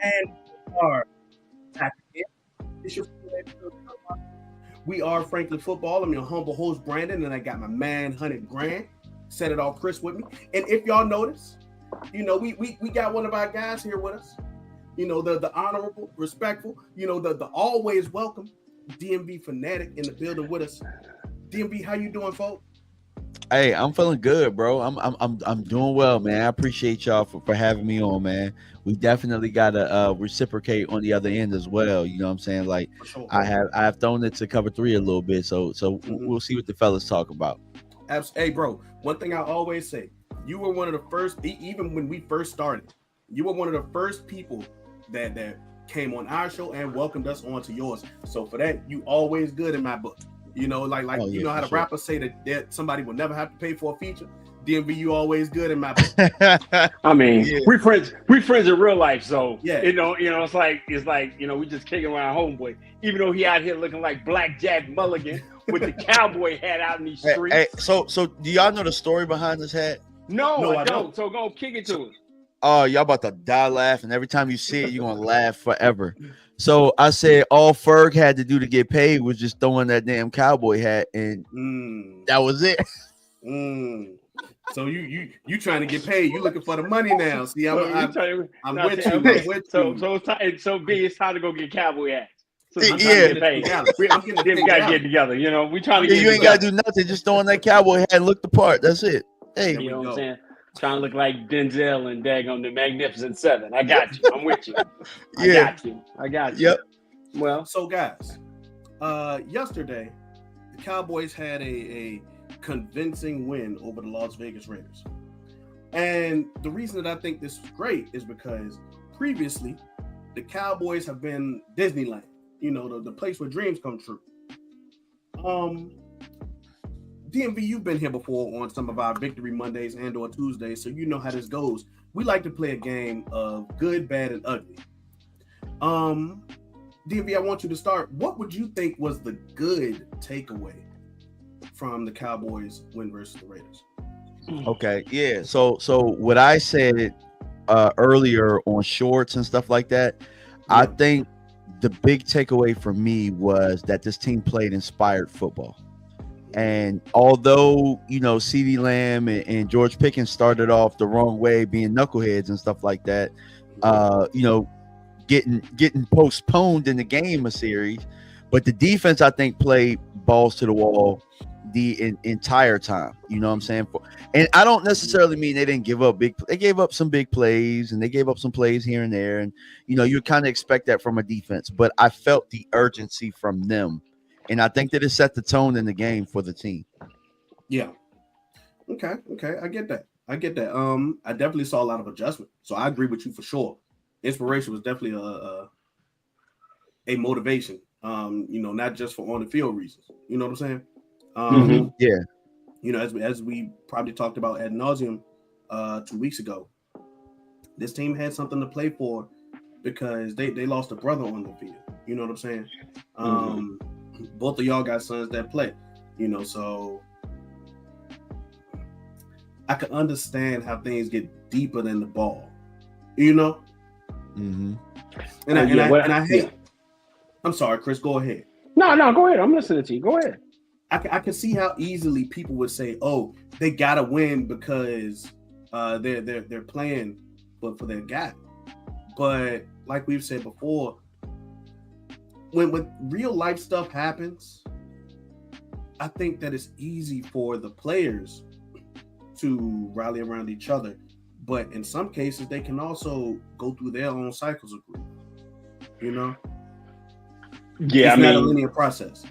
And we are back again. It's your we are Franklin Football. I'm your humble host, Brandon, and I got my man, 100 Grand. Set it off, Chris, with me. And if y'all notice, we got one of our guys here with us. The honorable, respectful, the always welcome DMV fanatic in the building with us. DMV, how you doing, folks? Hey, I'm feeling good, bro. I'm doing well, man. I appreciate y'all for having me on, man. We definitely gotta reciprocate on the other end as well. You know what I'm saying? Like For sure. I have thrown it to cover three a little bit, so we'll see what the fellas talk about. Hey, bro, one thing I always say, you were one of the first, even when we first started, you were one of the first people that came on our show and welcomed us onto yours. So for that, you always good in my book. How the rappers say that somebody will never have to pay for a feature. DMV, you always good in my book. I mean, we friends in real life, so yeah. It's like we just kicking around homeboy. Even though he out here looking like Black Jack Mulligan with the cowboy hat out in these streets. Hey, so do y'all know the story behind this hat? No, I don't. So go kick it to us. Oh, y'all about to die laughing. Every time you see it, you're gonna laugh forever. So I said all Ferg had to do to get paid was just throwing that damn cowboy hat, and that was it. So you trying to get paid? You looking for the money now? See, I'm with you. I'm with you. So B, it's time to go get cowboy hats. So we gotta get together. We trying to get. You ain't gotta do nothing. Just throwing that cowboy hat and look the part. That's it. Hey, you know what I'm saying? Trying to look like Denzel and Daggone the Magnificent Seven. I got you. I'm with you. I got you. Yep. Well, so guys, yesterday the Cowboys had a convincing win over the Las Vegas Raiders, and the reason that I think this is great is because previously the Cowboys have been Disneyland. The place where dreams come true. DMV, you've been here before on some of our Victory Mondays and or Tuesdays, so you know how this goes. We like to play a game of good, bad, and ugly. DMV, I want you to start. What would you think was the good takeaway from the Cowboys win versus the Raiders? Okay, yeah. So what I said earlier on shorts and stuff like that, I think the big takeaway for me was that this team played inspired football. And although, CeeDee Lamb and George Pickens started off the wrong way, being knuckleheads and stuff like that, getting postponed in the game a series, but the defense, I think, played balls to the wall the entire time. You know what I'm saying? And I don't necessarily mean they didn't give up they gave up some big plays and they gave up some plays here and there. And, you kind of expect that from a defense, but I felt the urgency from them. And I think that it set the tone in the game for the team. Yeah. Okay. I get that. I definitely saw a lot of adjustment. So I agree with you for sure. Inspiration was definitely a motivation. Not just for on the field reasons. You know what I'm saying? Yeah. As we probably talked about ad nauseum 2 weeks ago, this team had something to play for because they lost a brother on the field. You know what I'm saying? Both of y'all got sons that play, so I can understand how things get deeper than the ball, And I hate. I'm sorry, Chris. Go ahead. No, go ahead. I'm listening to you. Go ahead. I can see how easily people would say, "Oh, they gotta win because they're playing for their guy," but like we've said before. When real life stuff happens, I think that it's easy for the players to rally around each other. But in some cases, they can also go through their own cycles of grief. Yeah, it's not a linear process.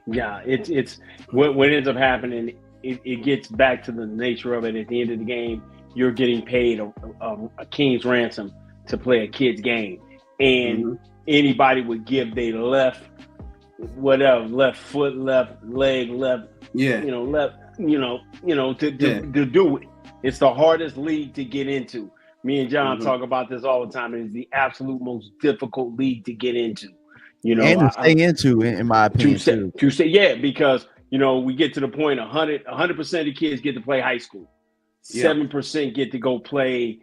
Yeah, it's what ends up happening. It gets back to the nature of it. At the end of the game, you're getting paid a king's ransom to play a kid's game, and anybody would give their left foot, left leg, left to do it. It's the hardest league to get into. Me and John talk about this all the time. It's the absolute most difficult league to get into. And to stay into, in my opinion, to say, because we get to the point 100% of kids get to play high school. 7% get to go play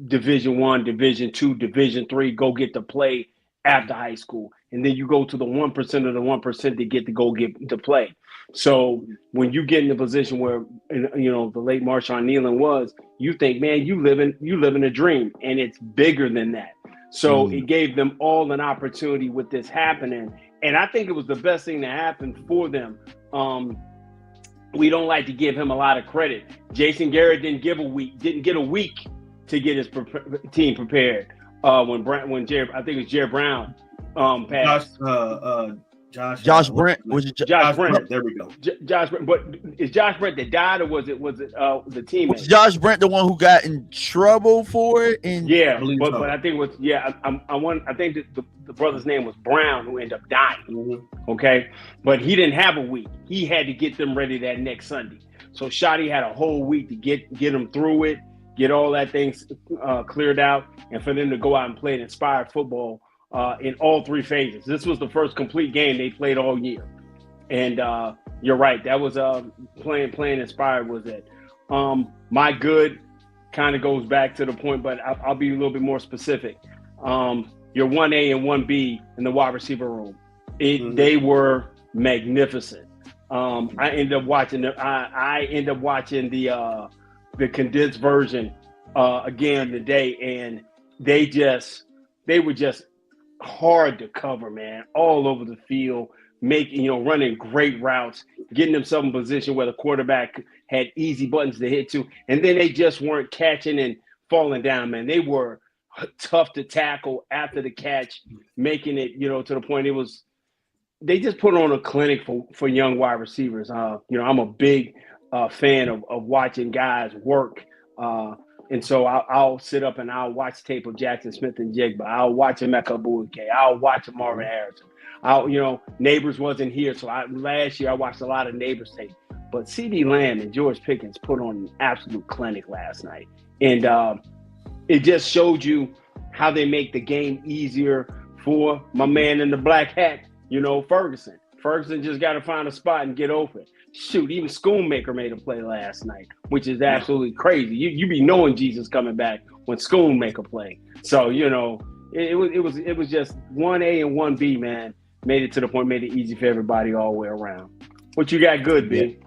Division I, Division II, Division III, go get to play after high school, and then you go to the 1% of the 1% to get to play. So when you get in a position where the late Marshawn Nealon was, you think, man, you live in a dream, and it's bigger than that. So it gave them all an opportunity with this happening, and I think it was the best thing that happened for them. We don't like to give him a lot of credit. Jason Garrett didn't get a week to get his team prepared. When Jerry, I think it was Jerry Brown, passed. Josh Brent. Was it Josh Brent? There we go. Josh Brent. But is Josh Brent that died, or was it the teammate? Was Josh Brent the one who got in trouble for it? Yeah, but I think it was I think the brother's name was Brown, who ended up dying. Mm-hmm. Okay, but he didn't have a week. He had to get them ready that next Sunday. So Shotty had a whole week to get them through it, get all that things cleared out, and for them to go out and play an inspired football in all three phases. This was the first complete game they played all year. And you're right. That was playing inspired was it. My good kind of goes back to the point, but I'll be a little bit more specific. Your 1A and 1B in the wide receiver room. They were magnificent. I ended up watching the condensed version again today, and they were just hard to cover, man, all over the field, running great routes, getting themselves in position where the quarterback had easy buttons to hit to, and then they just weren't catching and falling down, man. They were tough to tackle after the catch, making it, to the point they just put on a clinic for young wide receivers. I'm a big fan of watching guys work. And so I'll sit up and I'll watch tape of Jackson Smith and Jigba. I'll watch Emeka Buike. I'll watch Marvin Harrison. Neighbors wasn't here, so last year I watched a lot of Neighbors tape. But CeeDee Lamb and George Pickens put on an absolute clinic last night. And it just showed you how they make the game easier for my man in the black hat, Ferguson. Ferguson just got to find a spot and get open. Shoot, even Schoonmaker made a play last night, which is absolutely crazy. You be knowing Jesus coming back when Schoonmaker play. So, it was just 1A and 1B, man. Made it to the point, made it easy for everybody all the way around. What you got good, B?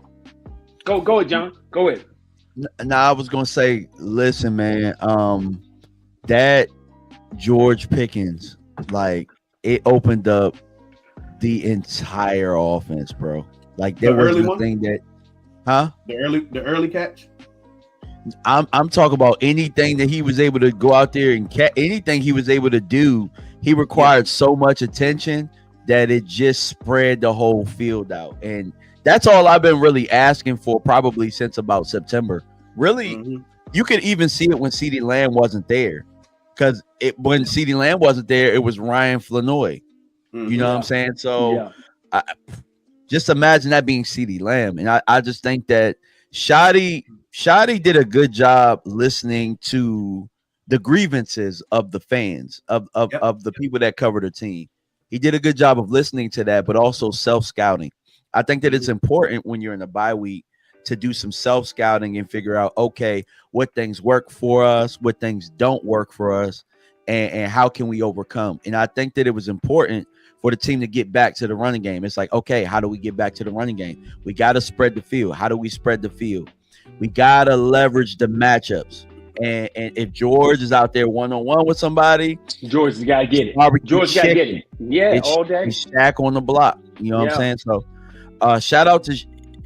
Go ahead, John. Go ahead. Now I was gonna say, listen, man, that George Pickens, like, it opened up the entire offense, bro. Like, there was nothing that, the early catch. I'm talking about anything that he was able to go out there and anything he was able to do. He required so much attention that it just spread the whole field out, and that's all I've been really asking for probably since about September. Really, you could even see it when CeeDee Lamb wasn't there, because when CeeDee Lamb wasn't there, it was Ryan Flanoy. You know what I'm saying? So just imagine that being CeeDee Lamb. And I just think that Shotty did a good job listening to the grievances of the fans, of the people that cover the team. He did a good job of listening to that, but also self-scouting. I think that it's important when you're in a bye week to do some self-scouting and figure out, okay, what things work for us, what things don't work for us, and how can we overcome. And I think that it was important for the team to get back to the running game. It's like, okay, how do we get back to the running game? We got to spread the field. How do we spread the field? We got to leverage the matchups. And if George is out there one-on-one with somebody, George has got to get it. George got to get it. Yeah, all day. Shaq on the block. You know what I'm saying? So shout out to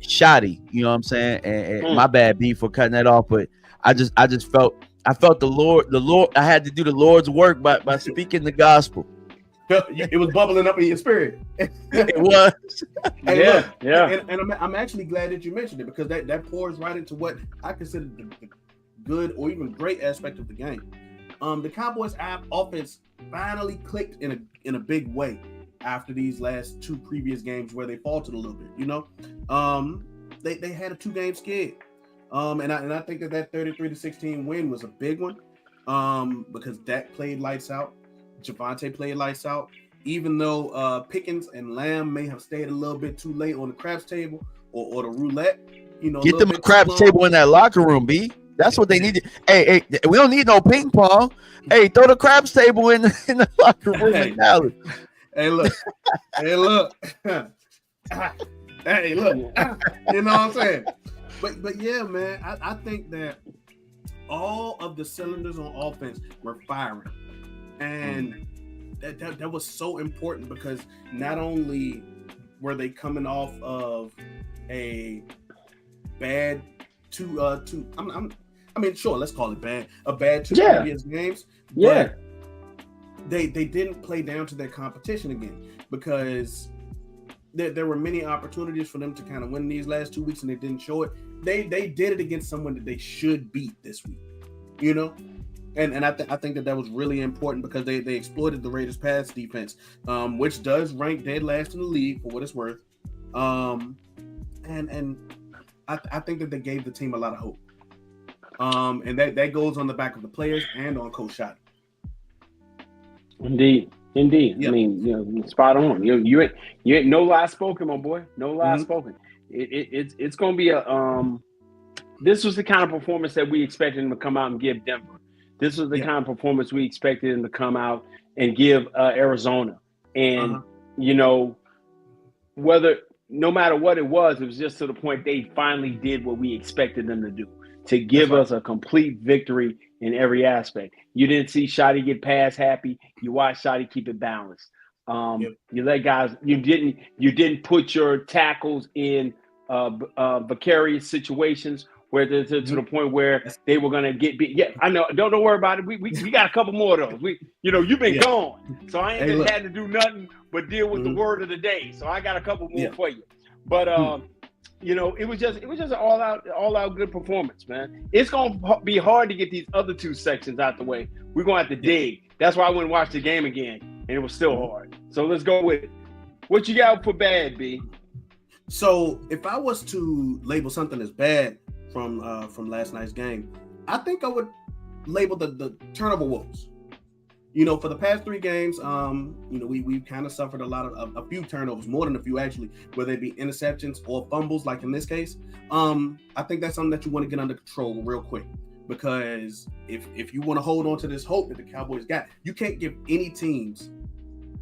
Shotty. You know what I'm saying? And my bad, B, for cutting that off. But I felt the Lord. I had to do the Lord's work by speaking the gospel. It was bubbling up in your spirit. It was. Hey, and I'm actually glad that you mentioned it, because that pours right into what I consider the good or even great aspect of the game. The Cowboys offense finally clicked in a big way after these last two previous games where they faltered a little bit. They had a 2-game skid, and I think that 33-16 win was a big one, because Dak played lights out. Javonte played lights out, even though Pickens and Lamb may have stayed a little bit too late on the craps table or the roulette. Get them a craps table in that locker room, B. That's what they need. Hey, we don't need no ping pong. Hey, throw the craps table in the locker room Hey. in Dallas. Hey, look. Hey, look. Hey, look. You know what I'm saying? But yeah, man, I think that all of the cylinders on offense were firing. And that was so important because not only were they coming off of a bad sure, let's call it bad. A bad two previous games. But they didn't play down to their competition again because there were many opportunities for them to kind of win these last 2 weeks and they didn't show it. They did it against someone that they should beat this week, you know? And I think that was really important because they exploited the Raiders' pass defense, which does rank dead last in the league for what it's worth. And I think that they gave the team a lot of hope. And that goes on the back of the players and on Coach Shot. Indeed. Yep. I mean, spot on. You ain't no lie spoken, my boy. No lie spoken. It's going to be this was the kind of performance that we expected him to come out and give Denver. This was the kind of performance we expected him to come out and give Arizona. And, no matter what it was just to the point they finally did what we expected them to do, to give us a complete victory in every aspect. You didn't see Shotty get pass happy. You watched Shotty keep it balanced. You let guys. You didn't put your tackles in vicarious situations where to the point where they were gonna get beat. Yeah, I know. Don't worry about it. We got a couple more of those. You've been gone, so I ain't had to do nothing but deal with the word of the day. So I got a couple more for you. But it was just an all out good performance, man. It's gonna be hard to get these other two sections out the way. We're gonna have to dig. That's why I went and watched the game again, and it was still hard. So let's go with it. What you got for bad, B? So if I was to label something as bad from last night's game, I think I would label the turnover woes. For the past 3 games, we've kind of suffered a few turnovers, more than a few actually, whether it be interceptions or fumbles, like in this case. I think that's something that you want to get under control real quick, because if you want to hold on to this hope that the Cowboys got, you can't give any teams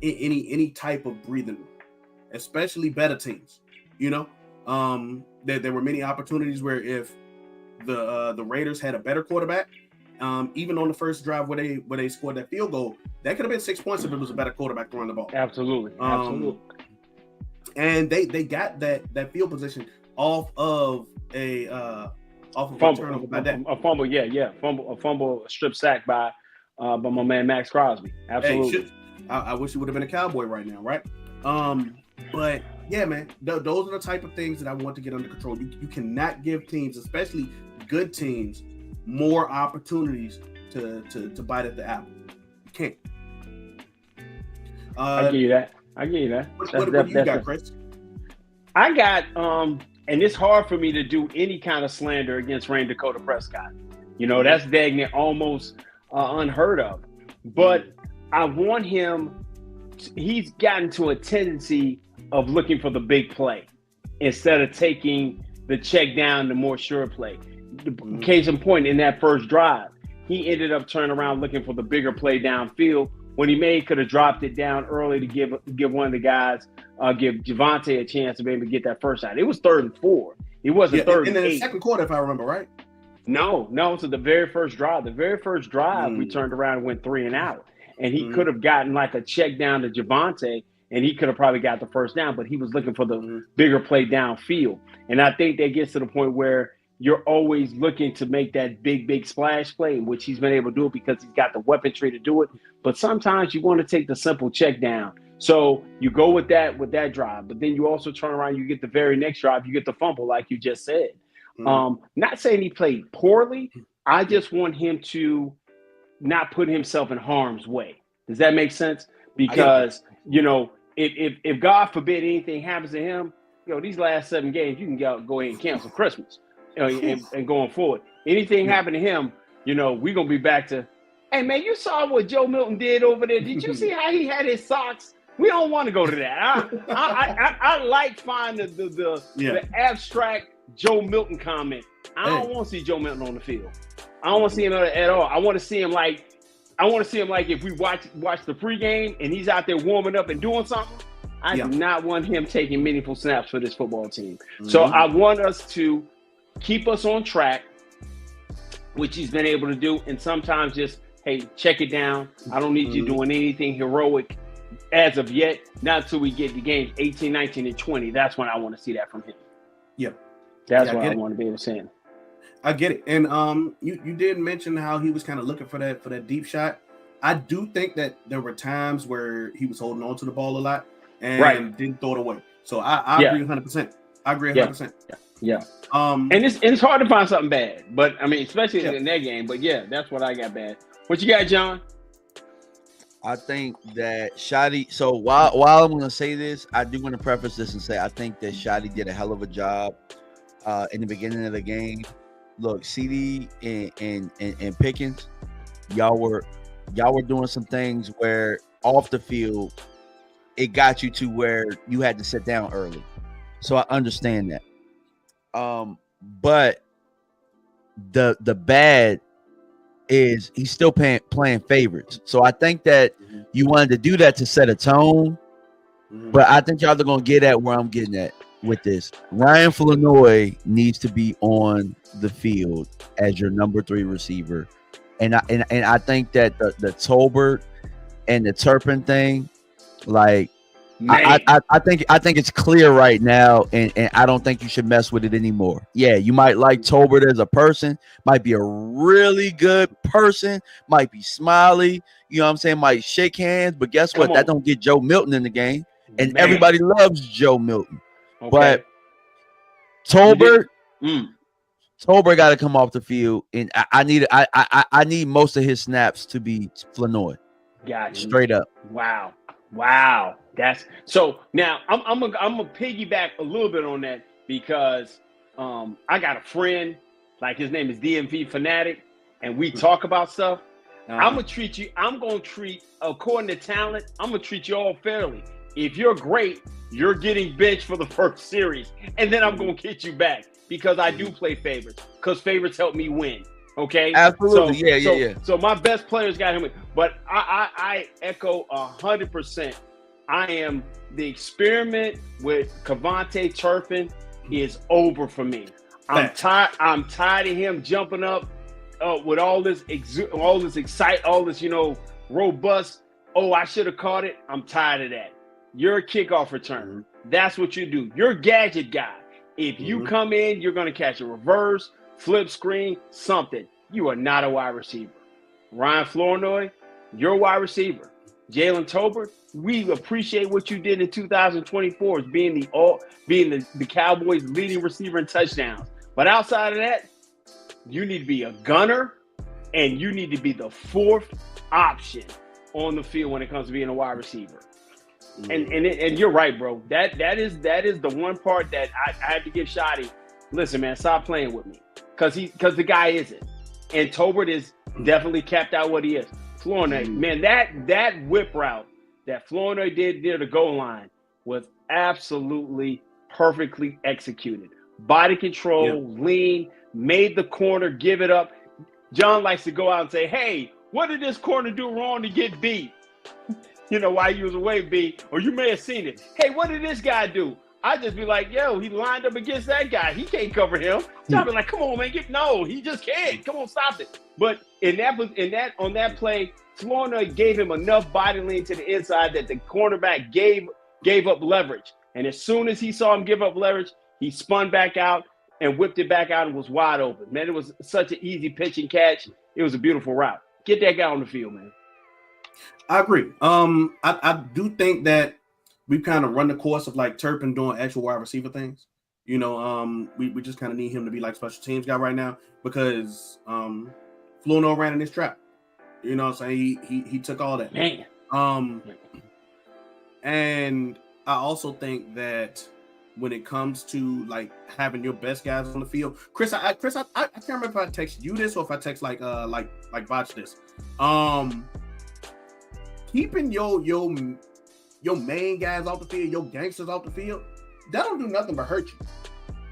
any type of breathing room, especially better teams. There were many opportunities where if the Raiders had a better quarterback, even on the first drive where they scored that field goal, that could have been 6 points if it was a better quarterback throwing the ball. Absolutely. And they got that field position off of a turnover by that. A fumble, a fumble, a strip sack by my man Max Crosby. Absolutely. Hey, I wish he would have been a Cowboy right now, right? But yeah, man, those are the type of things that I want to get under control. You cannot give teams, especially good teams, more opportunities to bite at the apple. You can't. I give you that. What do you got, Chris? I got and it's hard for me to do any kind of slander against Rain Dakota Prescott. That's dang near almost unheard of. But I want him. He's gotten to a tendency of looking for the big play instead of taking the check down, the more sure play. Case in point, in that first drive, he ended up turning around looking for the bigger play downfield. When he could have dropped it down early to give one of the guys, give Javonte a chance to maybe get that first out. It was 3rd and 4. It wasn't 3rd and 8. In the second quarter, if I remember right. No. So the very first drive, we turned around and went 3 and out. And he could have gotten like a check down to Javonte, and he could have probably got the first down, but he was looking for the bigger play downfield. And I think that gets to the point where you're always looking to make that big splash play, in which he's been able to do it because he's got the weaponry to do it. But sometimes you want to take the simple check down. So you go with that drive, but then you also turn around, you get the very next drive, you get the fumble, like you just said. Not saying he played poorly. I just want him to not put himself in harm's way. Does that make sense? Because, if God forbid anything happens to him, these last 7 games, you can go ahead and cancel Christmas and going forward. Anything happen to him, we're going to be back to, hey, man, you saw what Joe Milton did over there. Did you see how he had his socks? We don't want to go to that. I like finding the abstract Joe Milton comment I don't want to see Joe Milton on the field. I don't want to see him at all. I want to see him like if we watch the pregame and he's out there warming up and doing something. I do not want him taking meaningful snaps for this football team. Mm-hmm. So I want us to keep us on track, which he's been able to do, and sometimes just, hey, check it down. I don't need you doing anything heroic as of yet, not until we get to games 18, 19, and 20. That's when I want to see that from him. Yeah. That's what I want to be able to say. I get it. And you did mention how he was kind of looking for that deep shot. I do think that there were times where he was holding on to the ball a lot and didn't throw it away. So I agree 100%. I agree 100%. Yeah. And it's hard to find something bad, but I mean, especially in that game. But yeah, that's what I got bad. What you got, John? I think that Shotty. So while I'm going to say this, I do want to preface this and say I think that Shotty did a hell of a job in the beginning of the game. Look, CD and Pickens, y'all were doing some things where off the field it got you to where you had to sit down early. So I understand that. But the bad is he's still playing favorites. So I think that you wanted to do that to set a tone. But I think y'all are gonna get at where I'm getting at with this. Ryan Flournoy needs to be on the field as your number 3 receiver. And I think that the Tolbert and the Turpin thing, like I think it's clear right now, and I don't think you should mess with it anymore. Yeah, you might like Tolbert as a person, might be a really good person, might be smiley, you know what I'm saying, might shake hands, but guess what? That don't get Joe Milton in the game, and everybody loves Joe Milton. Okay. But Tolbert got to come off the field, and I need most of his snaps to be Flournoy. Gotcha. Straight up. Wow. That's so. Now I'm gonna piggyback a little bit on that because I got a friend, like his name is DMV Fanatic, and we talk about stuff. I'm gonna treat according to talent. I'm gonna treat you all fairly. If you're great, you're getting benched for the first series, and then I'm gonna get you back because I do play favorites because favorites help me win. Okay, absolutely, yeah. So my best players got him, but I echo 100%. I am the experiment with Cavante Turpin is over for me. I'm tired of him jumping up with all this robust. Oh, I should have caught it. I'm tired of that. You're a kickoff returner. That's what you do. You're a gadget guy. If you come in, you're going to catch a reverse, flip screen, something. You are not a wide receiver. Ryan Flournoy, you're a wide receiver. Jalen Tolbert, we appreciate what you did in 2024 as being the Cowboys' leading receiver in touchdowns. But outside of that, you need to be a gunner and you need to be the 4th option on the field when it comes to being a wide receiver. And you're right, bro. That is the one part that I had to give Shotty. Listen, man, stop playing with me because the guy isn't. And Tolbert is definitely capped out what he is. Flournoy, man, that whip route that Flournoy did near the goal line was absolutely perfectly executed. Body control, lean, made the corner give it up. John likes to go out and say, hey, what did this corner do wrong to get beat? While he was away, B, or you may have seen it. Hey, what did this guy do? I'd just be like, yo, he lined up against that guy. He can't cover him. I'd be like, come on, man. No, he just can't. Come on, stop it. But on that play, Flournoy gave him enough body lean to the inside that the cornerback gave up leverage. And as soon as he saw him give up leverage, he spun back out and whipped it back out and was wide open. Man, it was such an easy pitch and catch. It was a beautiful route. Get that guy on the field, man. I agree. I do think that we've kind of run the course of like Turpin doing actual wide receiver things. We just kind of need him to be like special teams guy right now because Flournoy ran in his trap. You know what I'm saying? He took all that. Man. And I also think that when it comes to like having your best guys on the field, Chris, I can't remember if I text you this or if I text like Vach this. Keeping your main guys off the field, your gangsters off the field, that don't do nothing but hurt you.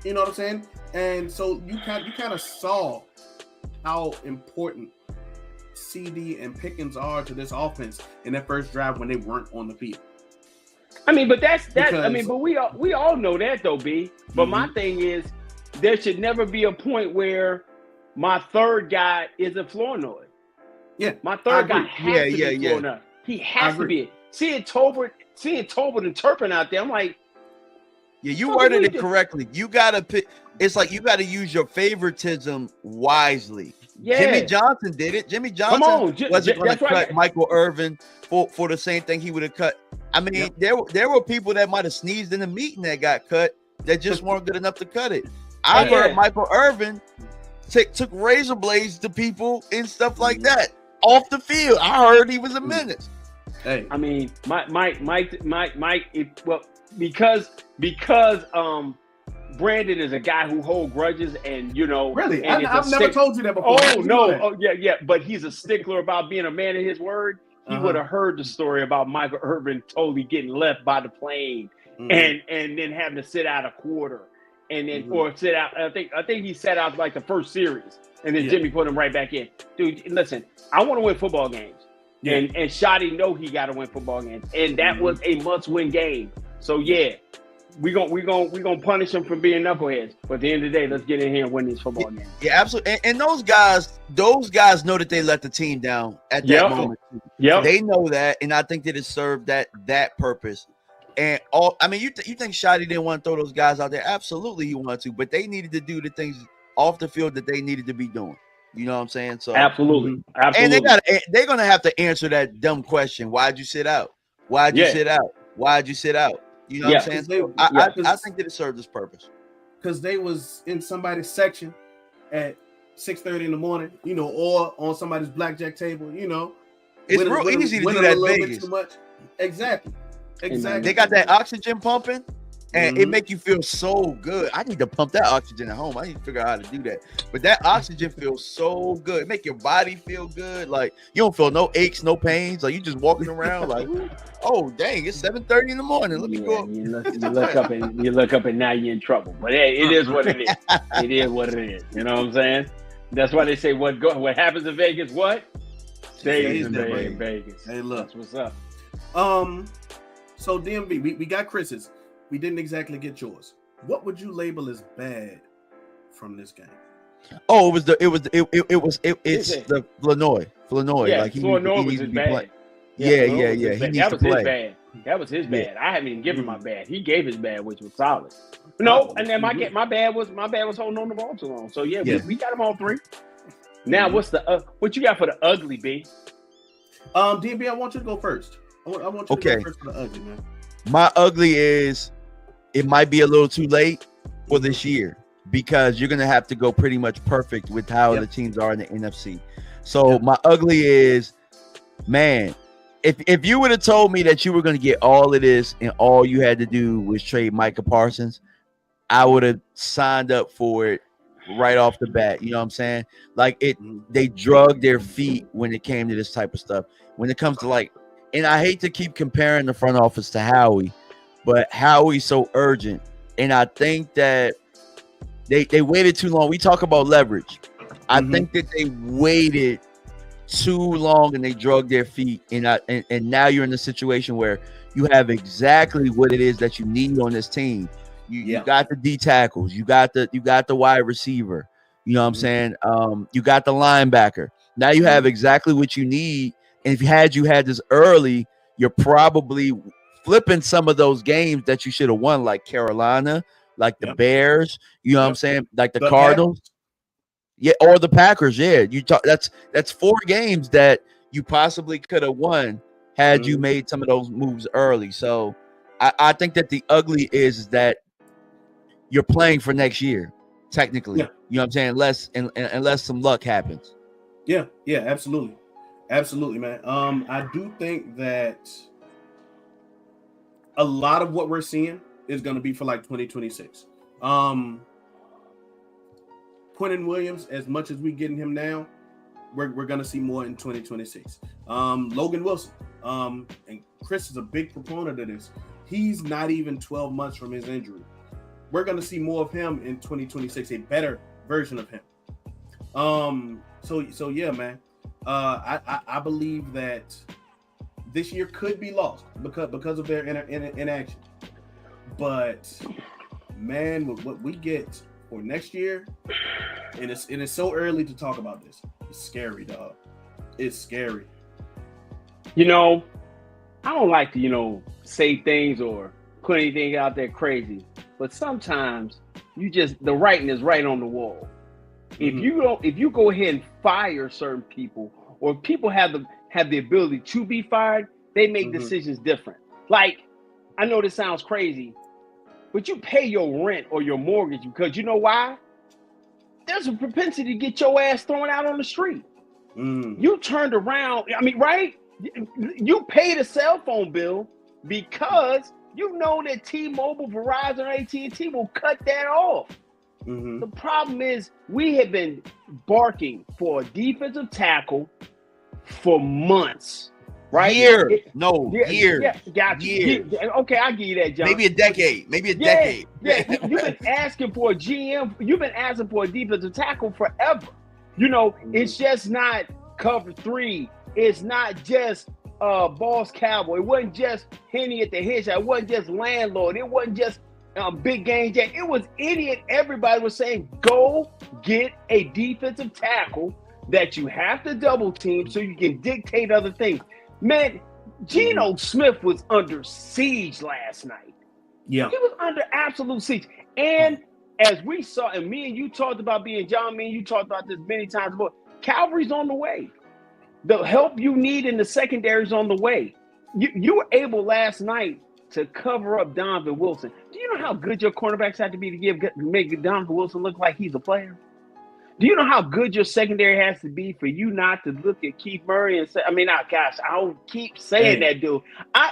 You know what I'm saying? And so you kind of saw how important CD and Pickens are to this offense in that first drive when they weren't on the field. I mean, but that's that. Because, I mean, but we all know that though, B. But my thing is, there should never be a point where my third guy is a Flournoy. Yeah, my third guy has to be Flournoy. He has to be. Seeing Tolbert and Turpin out there, I'm like, yeah, you worded it correctly. You gotta pick. It's like you gotta use your favoritism wisely. Yeah. Jimmy Johnson did it. Jimmy Johnson wasn't going to cut Michael Irvin for the same thing he would have cut. I mean, there were people that might have sneezed in the meeting that got cut that just weren't good enough to cut it. I heard Michael Irvin took razor blades to people and stuff like that off the field. I heard he was a menace. Hey, I mean, because Brandon is a guy who holds grudges, and really, and I've never told you that before. Oh no, yeah, but he's a stickler about being a man of his word. He would have heard the story about Michael Irvin totally getting left by the plane, and then having to sit out a quarter, and then or sit out. I think he sat out like the first series, and then Jimmy put him right back in. Dude, listen, I want to win football games, and Shotty know he got to win football games, and that was a must-win game. So yeah. We're gonna punish them for being knuckleheads. But at the end of the day, let's get in here and win these football games. Yeah, absolutely. And those guys know that they let the team down at that moment. Yeah, they know that, and I think that it served that purpose. And you think Shotty didn't want to throw those guys out there? Absolutely, he wanted to, but they needed to do the things off the field that they needed to be doing. You know what I'm saying? So absolutely. And they're gonna have to answer that dumb question: why'd you sit out? Why'd you sit out? Why'd you sit out? You know what I'm saying? I think that it served its purpose. Because they was in somebody's section at 6:30 in the morning, or on somebody's blackjack table, It's real easy to do that in Vegas. Too much. Exactly. They got that oxygen pumping, and it make you feel so good. I need to pump that oxygen at home. I need to figure out how to do that. But that oxygen feels so good. It make your body feel good. Like you don't feel no aches, no pains. Like you just walking around like, oh dang, it's 7:30 in the morning. Let me go. You look up and now you're in trouble. But hey, it is what it is. It is what it is. You know what I'm saying? That's why they say what happens in Vegas, what? Stays in Vegas. Hey, look. That's what's up. So DMV, we got Chris's. We didn't exactly get yours. What would you label as bad from this game? Oh, it's the Flournoy. Yeah, like Flournoy was his bad. Yeah. He needs to play. That was his bad. I haven't even given my bad. He gave his bad, which was solid. No, and then my bad was holding on the ball too long. So we got them all three. Now what's what you got for the ugly, B? DB, I want you to go first. I want you to go first for the ugly, man. My ugly is it might be a little too late for this year because you're gonna have to go pretty much perfect with how the teams are in the NFC. So my ugly is, man, if you would have told me that you were gonna get all of this and all you had to do was trade Micah Parsons, I would have signed up for it right off the bat. You know what I'm saying? Like they drug their feet when it came to this type of stuff. When it comes to and I hate to keep comparing the front office to Howie, but Howie's so urgent. And I think that they waited too long. We talk about leverage. I think that they waited too long and they drug their feet. And now you're in a situation where you have exactly what it is that you need on this team. You got the D tackles, you got the wide receiver, you know what I'm saying? You got the linebacker. Now you have exactly what you need. And if you had this early, you're probably flipping some of those games that you should have won, like Carolina, like the Bears, you know what I'm saying? Like the Cardinals. Packers. Yeah, or the Packers. Yeah. That's 4 games that you possibly could have won had you made some of those moves early. So I think that the ugly is that you're playing for next year, technically. Yeah. You know what I'm saying? Unless some luck happens. Yeah, absolutely. Absolutely, man. I do think that a lot of what we're seeing is going to be for 2026. Quentin Williams, as much as we're getting him now, we're going to see more in 2026. Logan Wilson, and Chris is a big proponent of this. He's not even 12 months from his injury. we're going to see more of him in 2026, a better version of him. So yeah, man. I believe that this year could be lost because of their inaction. But man, with what we get for next year, and it's so early to talk about this. It's scary, dog. It's scary. You know, I don't like to, say things or put anything out there crazy, but sometimes the writing is right on the wall. Mm-hmm. If you go ahead and fire certain people, or people have the ability to be fired, they make Mm-hmm. decisions different. Like, I know this sounds crazy, but you pay your rent or your mortgage because you know why? There's a propensity to get your ass thrown out on the street. Mm. You turned around, right? You paid a cell phone bill because you know that T-Mobile, Verizon, AT&T will cut that off. Mm-hmm. The problem is we have been barking for a defensive tackle for months, right? Years. Yeah, got you. Years. Okay, I'll give you that, John. Maybe a decade. Yeah, you've been asking for a GM. You've been asking for a defensive tackle forever. It's just not cover 3. It's not just Boss Cowboy. It wasn't just Henny at the headshot. It wasn't just Landlord. It wasn't just Big Game Jack. It was idiot. Everybody was saying, go get a defensive tackle that you have to double team so you can dictate other things. Man, Geno Smith was under siege last night. Yeah. He was under absolute siege. And as we saw, and me and you talked about me and you talked about this many times before, Calvary's on the way. The help you need in the secondary is on the way. You were able last night to cover up Donovan Wilson. Do you know how good your cornerbacks have to be to make Donovan Wilson look like he's a player? Do you know how good your secondary has to be for you not to look at Keith Murray and say, I'll keep saying that, dude.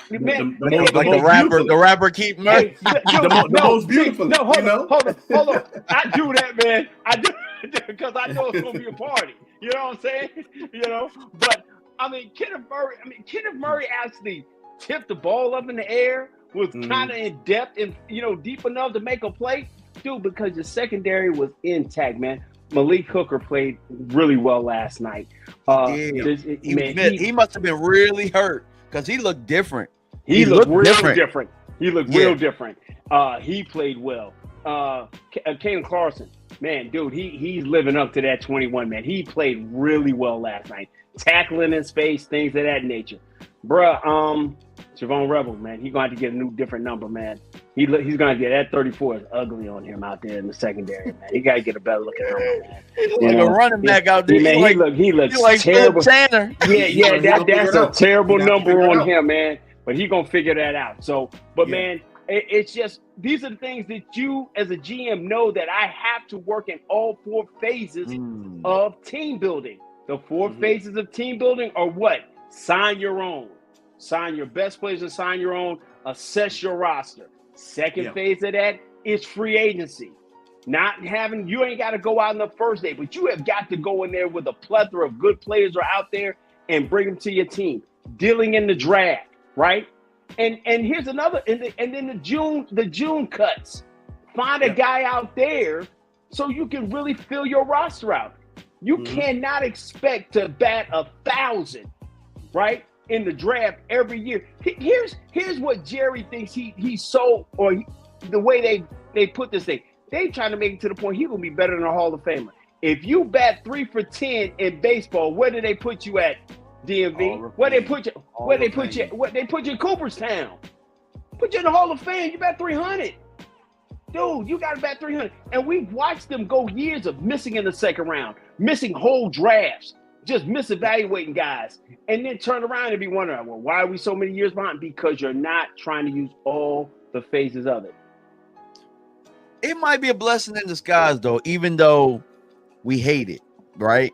The rapper Keith Murray. The most beautiful. Hold on. I do that, man. I do because I know it's gonna be a party. You know what I'm saying? But Kenneth Murray actually tipped the ball up in the air, was kind of in depth and deep enough to make a play, dude. Because your secondary was intact, man. Malik Hooker played really well last night. He must have been really hurt because he looked different. He looked real different. Real different. He played well. Kalen Clarkson, man, dude, he's living up to that 21, man. He played really well last night. Tackling in space, things of that nature. Bruh, Javon Rebel, man, he's going to have to get a different number, man. He's going to get that 34 is ugly on him out there in the secondary, man. He got to get a better looking number, man. He looks like a running back out there. Man, he looks like terrible. Tanner. Yeah, that's a terrible number on him, man. But he's going to figure that out. So, man, it's just, these are the things that you as a GM know that I have to work in all 4 phases of team building. The 4 phases of team building are what? Sign your own. Sign your best players and sign your own. Assess your roster. Second phase of that is free agency. You ain't got to go out on the first day, but you have got to go in there with a plethora of good players are out there and bring them to your team. Dealing in the draft, right? And here's another, and then the June cuts. Find a guy out there so you can really fill your roster out. You cannot expect to bat 1,000, right, in the draft every year. Here's what Jerry thinks he's so, or the way they put this thing. They trying to make it to the point he's gonna be better than a Hall of Famer. If you bat 3 for 10 in baseball, where do they put you at, DMV? Where they put you in Cooperstown? Put you in the Hall of Fame. You bat 300. Dude, you got to bat 300. And we've watched them go years of missing in the second round, missing whole drafts, just misevaluating guys, and then turn around and be wondering, well, why are we so many years behind? Because you're not trying to use all the phases of it. It might be a blessing in disguise, though, even though we hate it, right?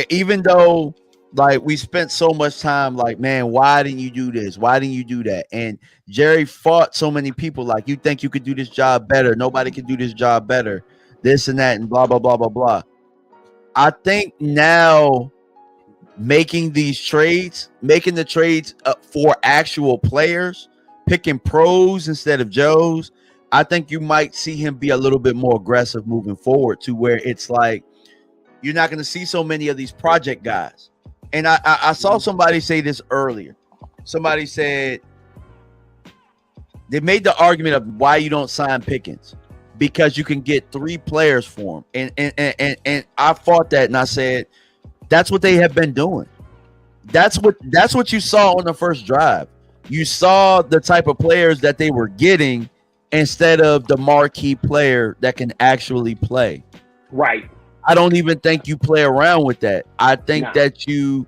Even though, like, we spent so much time like, man, why didn't you do this? Why didn't you do that? And Jerry fought so many people like, you think you could do this job better. Nobody can do this job better. This and that and blah, blah, blah, blah, blah. I think now making the trades for actual players, picking pros instead of Joes, I think you might see him be a little bit more aggressive moving forward to where it's like you're not going to see so many of these project guys. And I saw somebody say this earlier. Somebody said they made the argument of why you don't sign Pickens because you can get 3 players for him. And I fought that and I said that's what they have been doing. That's what you saw on the first drive. You saw the type of players that they were getting instead of the marquee player that can actually play. Right. I don't even think you play around with that. I think that you,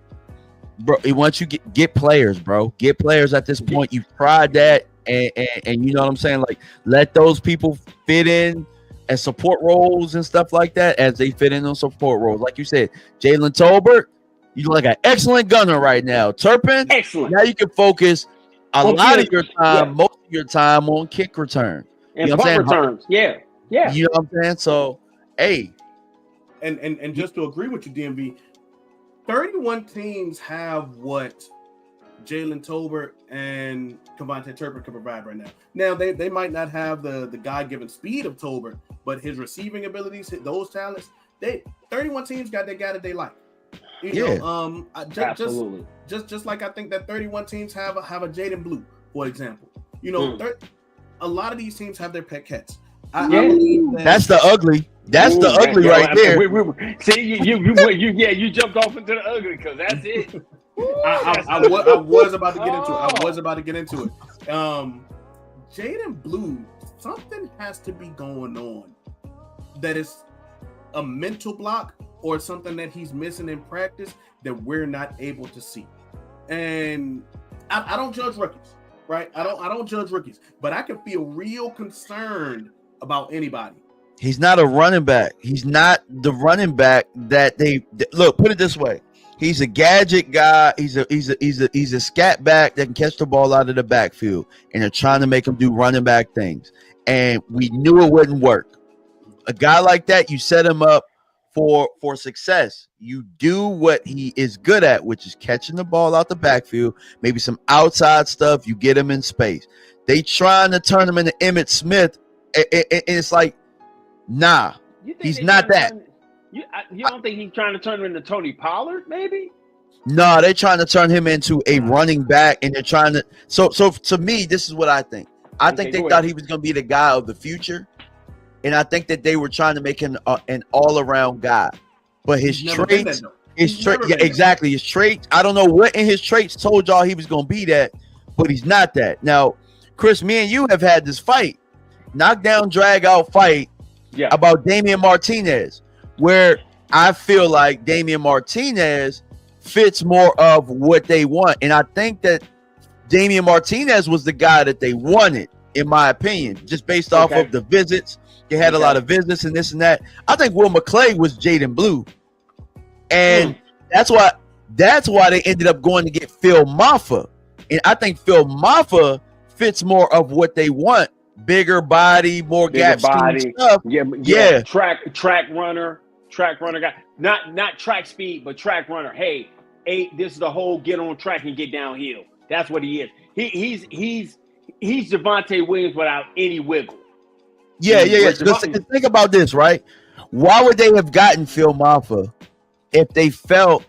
bro, once you get players, bro, get players at this point. You've tried that, and you know what I'm saying? Like, let those people fit in as support roles and stuff like that as they fit in on support roles. Like you said, Jalen Tolbert, you're like an excellent gunner right now. Turpin, excellent. Now you can focus a lot of your time, most of your time on kick return. And punt returns. Yeah. You know what I'm saying? So, hey. And just to agree with you, DMV, 31 teams have what Jalen Tolbert and Kevontae Turpin can provide right now. Now, they might not have the God-given speed of Tolbert, but his receiving abilities, those talents, 31 teams got that guy that they like. You know, absolutely. Just like I think that 31 teams have a Jaden Blue, for example. You know, a lot of these teams have their pet cats. I believe that's the ugly. That's the ugly right there. See, you jumped off into the ugly because that's it. I was about to get into it. I was about to get into it. Jaden Blue, something has to be going on that is a mental block or something that he's missing in practice that we're not able to see. And I don't judge rookies, right? I don't judge rookies, but I can feel real concerned about anybody. He's not a running back. He's not the running back that they look. Put it this way: he's a gadget guy. He's a scat back that can catch the ball out of the backfield, and they're trying to make him do running back things. And we knew it wouldn't work. A guy like that, you set him up for success. You do what he is good at, which is catching the ball out the backfield, maybe some outside stuff. You get him in space. They trying to turn him into Emmitt Smith. And it's like, nah, he's not that. You don't think he's trying to turn him into Tony Pollard, maybe? No, they're trying to turn him into a running back, and they're trying to. So to me, this is what I think. I think they thought he was going to be the guy of the future, and I think that they were trying to make him an all-around guy. But his traits, exactly, his traits. I don't know what in his traits told y'all he was going to be that, but he's not that. Now, Chris, me and you have had this fight. Knockdown, drag out fight about Damian Martinez, where I feel like Damian Martinez fits more of what they want. And I think that Damian Martinez was the guy that they wanted, in my opinion, just based off of the visits. They had a lot of visits and this and that. I think Will McClay was Jaden Blue. And that's why they ended up going to get Phil Maffa. And I think Phil Maffa fits more of what they want. Bigger body, more gap body stuff. Yeah. Track runner guy. Not track speed, but track runner. Hey, this is the whole get on track and get downhill. That's what he is. He's Javonte Williams without any wiggle. Yeah. Think about this, right? Why would they have gotten Phil Maffa if they felt?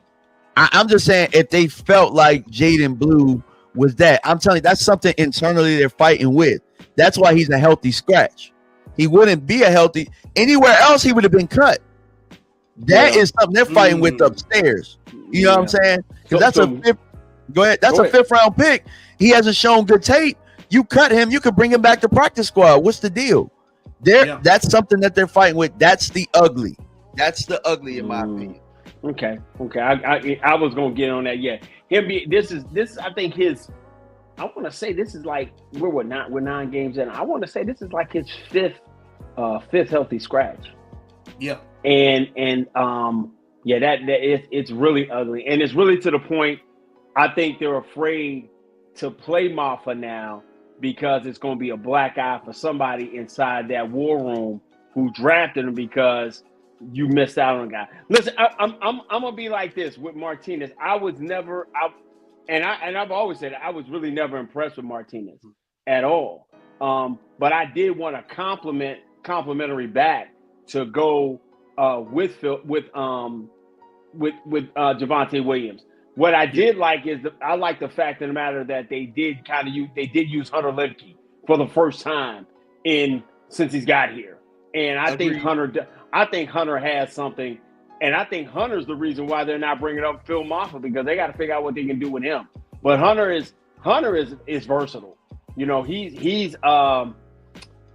I'm just saying, if they felt like Jaden Blue was that. I'm telling you, that's something internally they're fighting with. That's why he's a healthy scratch. He wouldn't be a healthy anywhere else. He would have been cut. That is something they're fighting with upstairs. You know what I'm saying? Because that's a fifth. Go ahead. That's a fifth-round pick. He hasn't shown good tape. You cut him. You could bring him back to practice squad. What's the deal? That's something that they're fighting with. That's the ugly. That's the ugly, in my opinion. Okay. I was gonna get on that. Yeah. This. I think his. I want to say this is like we're 9 games in. I want to say this is like his fifth healthy scratch. Yeah. And it's really ugly, and it's really to the point. I think they're afraid to play Maffa now because it's going to be a black eye for somebody inside that war room who drafted him because you missed out on a guy. Listen, I'm gonna be like this with Martinez. I've always said I was really never impressed with Martinez at all. But I did want a complimentary back to go with Javonte Williams. What I did like is I like the fact of the matter that they did use Hunter Lemke for the first time since he's got here, and I think Hunter has something, and I think Hunter's the reason why they're not bringing up Phil Maffa, because they got to figure out what they can do with him. But Hunter is versatile. You know, he's I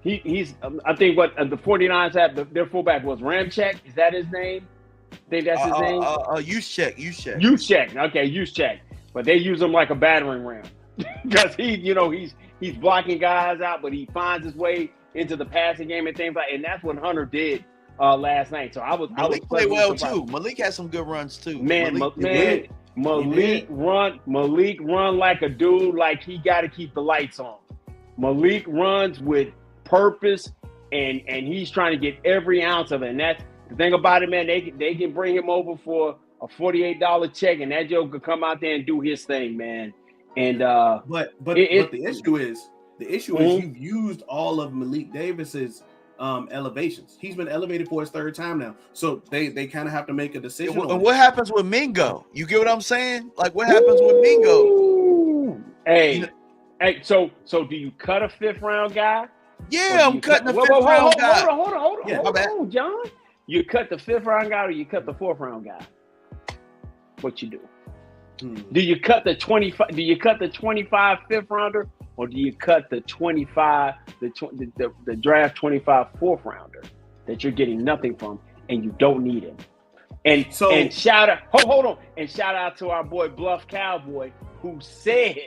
think what the 49ers have, their fullback was Ramczyk. Is that his name? I think that's his name. Juszczyk. Okay, Juszczyk. But they use him like a battering ram because he's blocking guys out, but he finds his way into the passing game and things like. And that's what Hunter did last night. So Malik played well too. Malik had some good runs too. Malik run like a dude, like he got to keep the lights on. Malik runs with purpose, and he's trying to get every ounce of it. And that's the thing about it, man. They can bring him over for a $48 check, and that Joe could come out there and do his thing, man. And but the issue is you've used all of Malik Davis's elevations. He's been elevated for his third time now, so they kind of have to make a decision. And what happens with Mingo? You get what I'm saying? Like, what happens with Mingo? Hey, so do you cut a 5th round guy? Yeah, I'm cutting the 5th round guy. Hold on, John. You cut the 5th round guy or you cut the 4th round guy? What you do? Do you cut the 25? Do you cut the 25 5th rounder, or do you cut the 25 the draft 25 4th rounder that you're getting nothing from and you don't need him? And shout out, hold on, and shout out to our boy Bluff Cowboy who said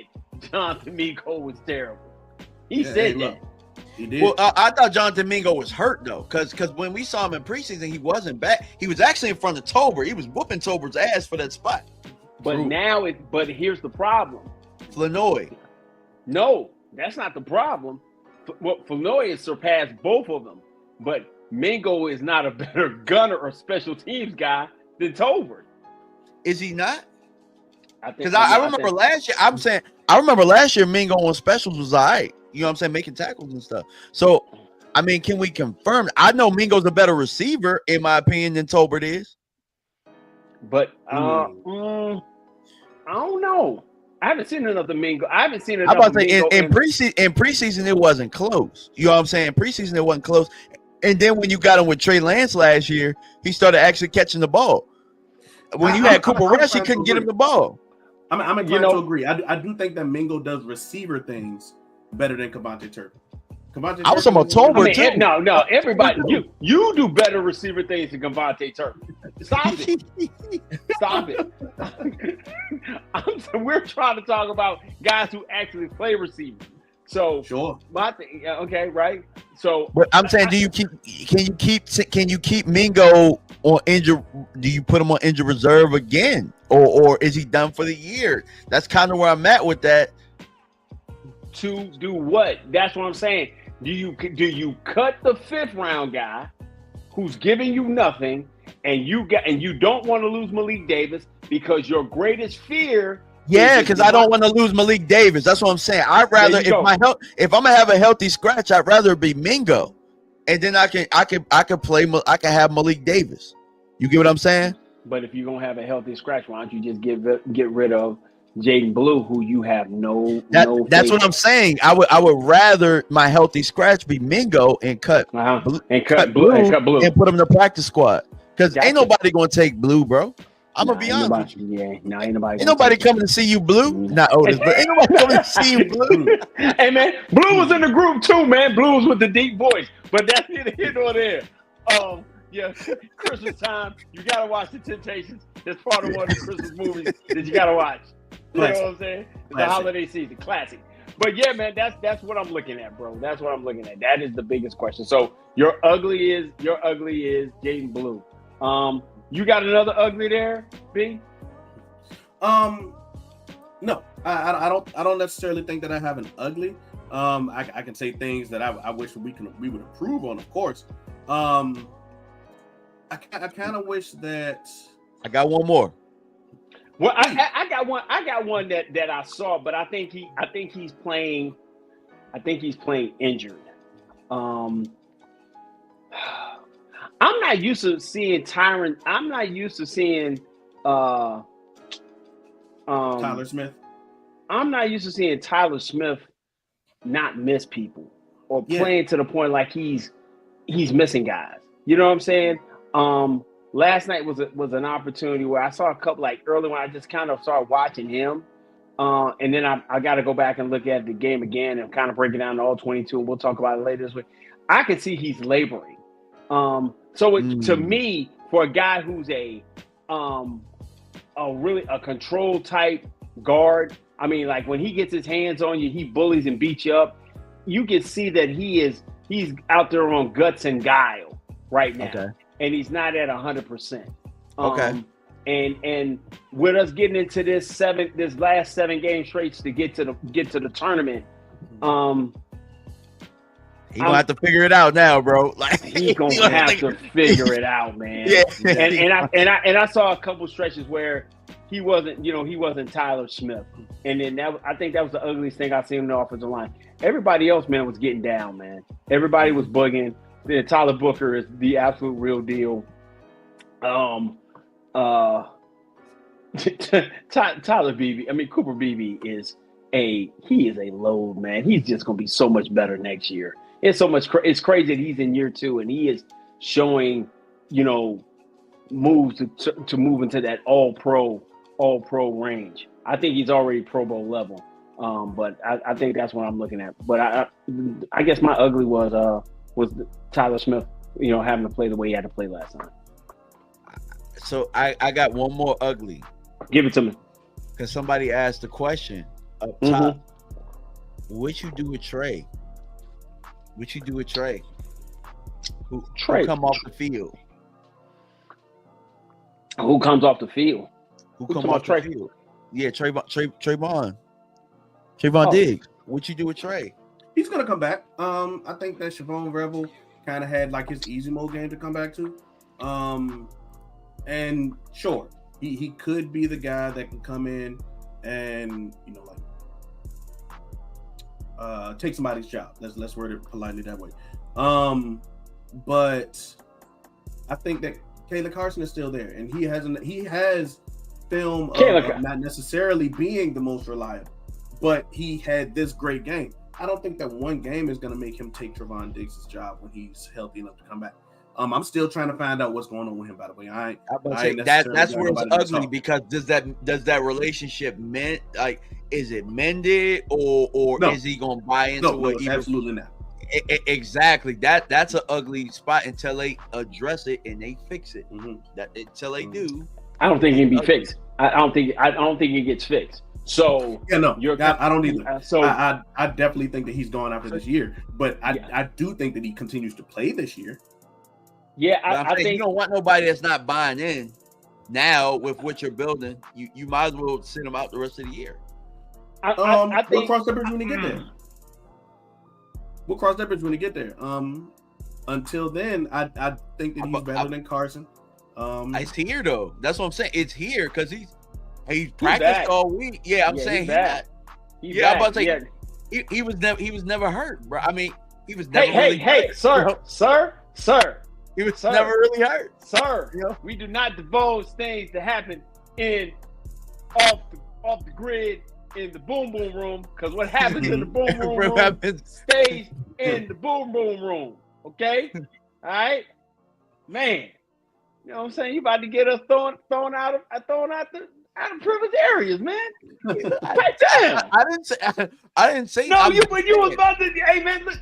Jonathan Mingo was terrible. He said that. He did. Well, I thought Jonathan Mingo was hurt though, because when we saw him in preseason, he wasn't back. He was actually in front of Tober. He was whooping Tober's ass for that spot. But but here's the problem. Flanoy. No, that's not the problem. Well, Flanoy has surpassed both of them, but Mingo is not a better gunner or special teams guy than Tober. Is he not? Because I remember last year. I remember last year Mingo on specials was all right. You know what I'm saying, making tackles and stuff. So, I mean, can we confirm? I know Mingo's a better receiver, in my opinion, than Tolbert is. But I don't know. I haven't seen enough of Mingo. I haven't seen enough. I'm about to say in preseason it wasn't close. You know what I'm saying? Preseason it wasn't close. And then when you got him with Trey Lance last year, he started actually catching the ball. When you had Cooper Rush, he couldn't get him the ball. I'm inclined to agree. I do think that Mingo does receiver things better than Kavonte Turpin. I was talking about Tolbert too. No, everybody, you do better receiver things than Kavonte Turpin. Stop it. Stop it. We're trying to talk about guys who actually play receiver. So sure, my thing, okay, right? So, but I'm saying, can you keep Mingo on injured? Do you put him on injured reserve again, or is he done for the year? That's kind of where I'm at with that. To do what? That's what I'm saying. Do you cut the 5th round guy who's giving you nothing, and you don't want to lose Malik Davis because your greatest fear? Yeah, because I don't want to lose Malik Davis. That's what I'm saying. I'd rather if I'm gonna have a healthy scratch, I'd rather it be Mingo, and then I can have Malik Davis. You get what I'm saying? But if you're gonna have a healthy scratch, why don't you just get rid of Jaden Blue, who you have that's what I'm saying. I would rather my healthy scratch be Mingo and cut Blue and put him in the practice squad, because ain't nobody gonna take Blue, bro. I'm gonna be honest. Ain't nobody. Ain't nobody coming to see you, Blue. Not Otis, but ain't nobody coming to see you, Blue. Hey man, Blue was in the group too, man. Blue was with the deep voice, but that's neither here nor there. Yeah, Christmas time, you gotta watch The Temptations. It's part of one of the Christmas movies that you gotta watch. You know what I'm saying? It's the holiday season, classic. But yeah, man, that's what I'm looking at, bro. That's what I'm looking at. That is the biggest question. So your ugly is Jaden Blue. You got another ugly there, B? No, I don't necessarily think that I have an ugly. I can say things that I wish we would improve on, of course. I kind of wish that I got one more. Well, I got one that I saw, but I think he's playing I think he's playing injured. I'm not used to seeing Tyron. I'm not used to seeing Tyler Smith. I'm not used to seeing Tyler Smith not miss people or playing to the point like he's missing guys. You know what I'm saying? Last night was an opportunity where I saw a couple, like early when I just kind of started watching him. And then I got to go back and look at the game again and kind of break it down to all 22. And we'll talk about it later this week. I can see he's laboring. To me, for a guy who's a control type guard, I mean, like when he gets his hands on you, he bullies and beats you up. You can see that he's out there on guts and guile right now, and he's not at 100%. And with us getting into this last 7 game straights to get to the tournament, He's gonna have to figure it out now, bro. Like he's gonna have to figure it out, man. Yeah. And I saw a couple stretches where he wasn't Tyler Smith, and then I think that was the ugliest thing I've seen in the offensive line. Everybody else, man, was getting down, man. Everybody was bugging. Tyler Booker is the absolute real deal. Tyler Beebe, Cooper Beebe is a load, man. He's just gonna be so much better next year. It's it's crazy that he's in year 2 and he is showing, moves to move into that all pro range. I think he's already Pro Bowl level. But I think that's what I'm looking at. But I guess my ugly was Tyler Smith, having to play the way he had to play last time. So I got one more ugly. Give it to me. Because somebody asked the question up top. What you do with Trey? What you do with Trey? Who come off the field? Who comes off the field? Who come off the field? Yeah, Trayvon Diggs. What you do with Trey? He's gonna come back. I think that Siobhan Revel kind of had like his easy mode game to come back to. And sure, he could be the guy that can come in and take somebody's job. Let's word it politely that way. But I think that Kayla Carson is still there, and he has film of not necessarily being the most reliable, but he had this great game. I don't think that one game is going to make him take Trevon Diggs' job when he's healthy enough to come back. I'm still trying to find out what's going on with him. By the way, that's where it's ugly because does that relationship is it mended or no. Is he gonna buy into it? No, absolutely not. Exactly. That's an ugly spot until they address it and they fix it. Until they do, I don't think it can be fixed. I don't think it gets fixed. So I don't either. I definitely think that he's gone after this year, but I do think that he continues to play this year. Yeah, I think you don't want nobody that's not buying in now with what you're building. You might as well send him out the rest of the year. I think we'll cross that bridge when we get there. We'll cross that bridge when we get there. Until then, I think that he's better than Carson. It's here though. That's what I'm saying. It's here because he's practiced all week. Yeah, I'm saying he's I'm about to say he was never hurt, bro. I mean, he was never really hurt. Sir. He was never really hurt. Sir, we do not divulge things that happen off the grid in the boom boom room, because what happens in the boom boom room stays in the boom boom room. Okay? All right? Man. You know what I'm saying? You about to get us thrown out of privileged areas, man. Damn. I didn't say no. You was about to. Hey man, look,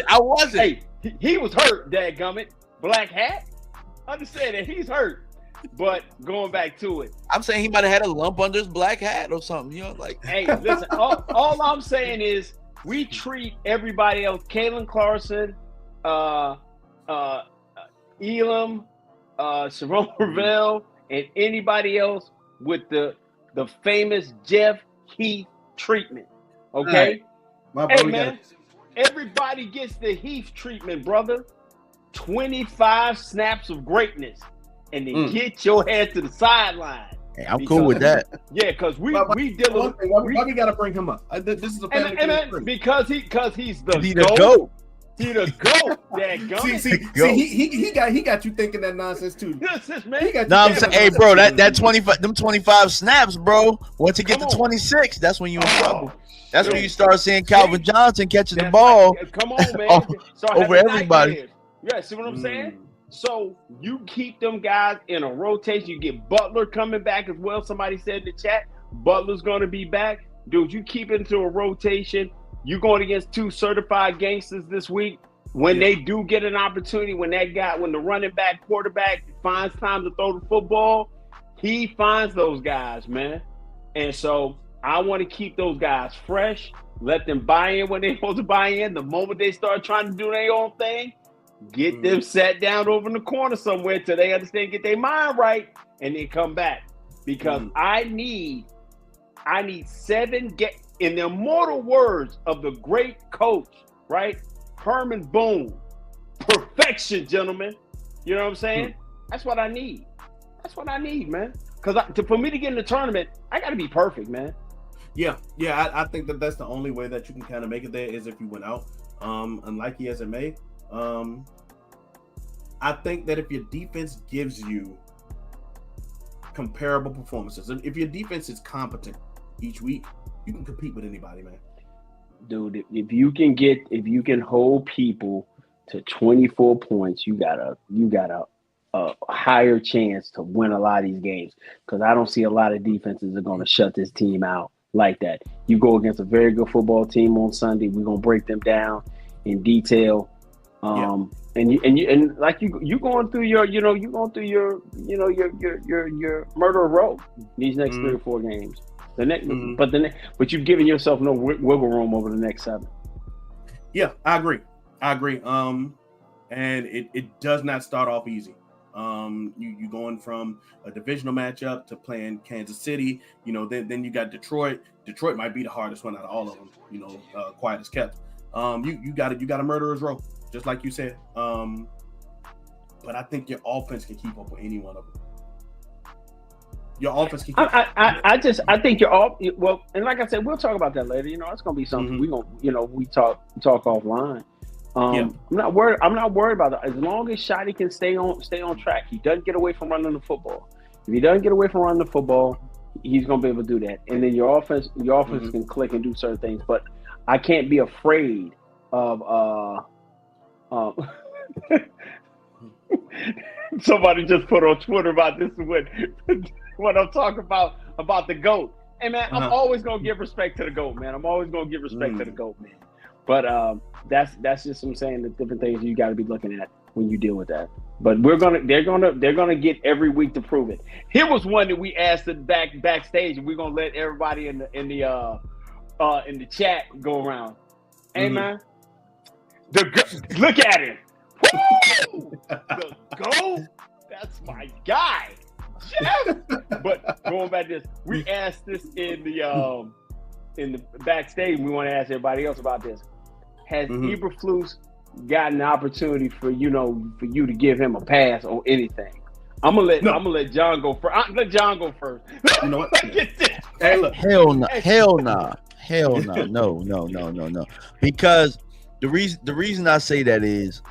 I wasn't. Hey, he was hurt. Dadgummit. Black hat. Understand that he's hurt. But going back to it, I'm saying he might have had a lump under his black hat or something. Hey, listen. all I'm saying is we treat everybody else. Kalen Clarkson, Elam, Sharon Ravel, and anybody else with the famous Jeff Heath treatment. Okay? Hey, man, everybody gets the Heath treatment, brother. 25 snaps of greatness, and then get your head to the sideline. Hey, I'm cool with that. Yeah, because we dealing. Why we gotta bring him up? This is a family. Because he's the GOAT. He the GOAT. That See, he got you thinking that nonsense too. Man. No, I'm saying, hey, bro, that 25, them 25 snaps, bro. Once you get to 26, that's when you in trouble. That's when you start seeing Calvin Johnson catching the ball. Come on, man. Over everybody. Yeah, see what I'm saying? So you keep them guys in a rotation. You get Butler coming back as well. Somebody said in the chat, Butler's going to be back. Dude, you keep it into a rotation. You're going against 2 certified gangsters this week. When they do get an opportunity, when the running back, quarterback finds time to throw the football, he finds those guys, man. And so I want to keep those guys fresh. Let them buy in when they're supposed to buy in. The moment they start trying to do their own thing, get them sat down over in the corner somewhere till they understand, get their mind right, and then come back. Because I need 7 in the immortal words of the great coach, right? Herman Boone. Perfection, gentlemen. You know what I'm saying? That's what I need. That's what I need, man. Because for me to get in the tournament, I got to be perfect, man. Yeah. I think that's the only way that you can kind of make it there is if you went out. Unlikely as it may. I think that if your defense gives you comparable performances, if your defense is competent each week, you can compete with anybody, man. Dude, if you can hold people to 24 points, you got a higher chance to win a lot of these games. Because I don't see a lot of defenses that are going to shut this team out like that. You go against a very good football team on Sunday, we're going to break them down in detail. And like you going through your murder row these next 3 or 4 games. But you've given yourself no wiggle room over the next 7. Yeah, I agree. And it does not start off easy. You going from a divisional matchup to playing Kansas City. Then you got Detroit. Detroit might be the hardest one out of all of them. Quiet as kept. You got a murderer's row, just like you said. But I think your offense can keep up with any one of them. Your offense can. I think you're all well, and like I said, we'll talk about that later. It's gonna be something we talk offline. I'm not worried about that. As long as Shotty can stay on track, he doesn't get away from running the football. If he doesn't get away from running the football, he's gonna be able to do that. And then your offense can click and do certain things. But I can't be afraid of somebody just put on Twitter about this what I'm talking about the GOAT. Hey man, I'm always gonna give respect to the GOAT, man. I'm always gonna give respect to the GOAT, man. But that's just what I'm saying, the different things you got to be looking at when you deal with that. But they're gonna get every week to prove it. Here was one that we asked backstage, and we're gonna let everybody in the chat go around. Hey man, look at him. Woo! The GOAT, that's my guy. Jeff. But going back to this, we asked this in the backstage. We want to ask everybody else about this. Has Eberflus gotten an opportunity for you to give him a pass on anything? I'm gonna let John go first. Let John go first. You know what? Hey, look. Hell no. Because the reason I say that is,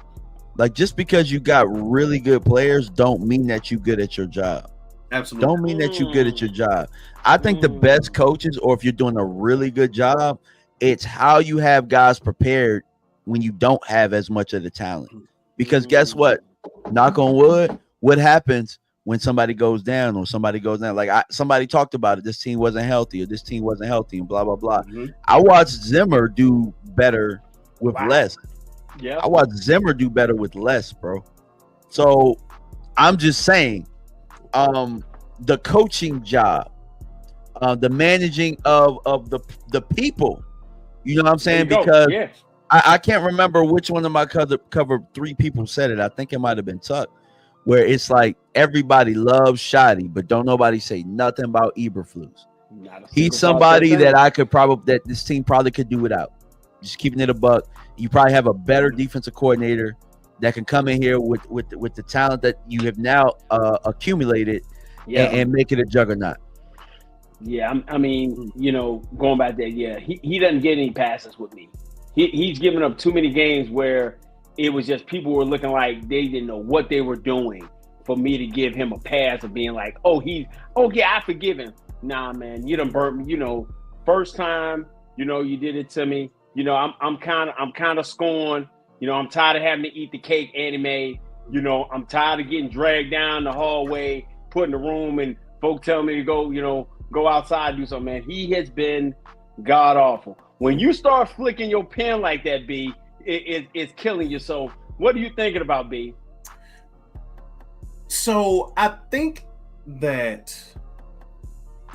like, just because you got really good players don't mean that you're good at your job. Absolutely. Don't mean that you're good at your job. I think the best coaches, or if you're doing a really good job, it's how you have guys prepared when you don't have as much of the talent. Because guess what? Knock on wood, what happens when somebody goes down or somebody goes down? Like somebody talked about it. This team wasn't healthy, or this team wasn't healthy, and blah, blah, blah. I watched Zimmer do better with less. Yeah. I watched Zimmer do better with less, bro. So I'm just saying, the coaching job, the managing of the people, you know what I'm saying? Because I can't remember which one of my cover 3 people said it. I think it might have been Tuck, where it's like everybody loves Shotty, but don't nobody say nothing about Eberflus. He's somebody that this team probably could do without. Just keeping it a buck. You probably have a better defensive coordinator that can come in here with the talent that you have now accumulated and make it a juggernaut. Yeah, I mean, going back there, yeah, he doesn't get any passes with me. He's given up too many games where it was just people were looking like they didn't know what they were doing for me to give him a pass of being like, oh yeah, I forgive him. Nah, man, you done burnt me. First time, you did it to me. I'm kind of scorned. I'm tired of having to eat the cake anime. I'm tired of getting dragged down the hallway, put in the room, and folk tell me to go outside and do something. Man, he has been god awful. When you start flicking your pen like that, B, it's killing you. So what are you thinking about, B? So I think that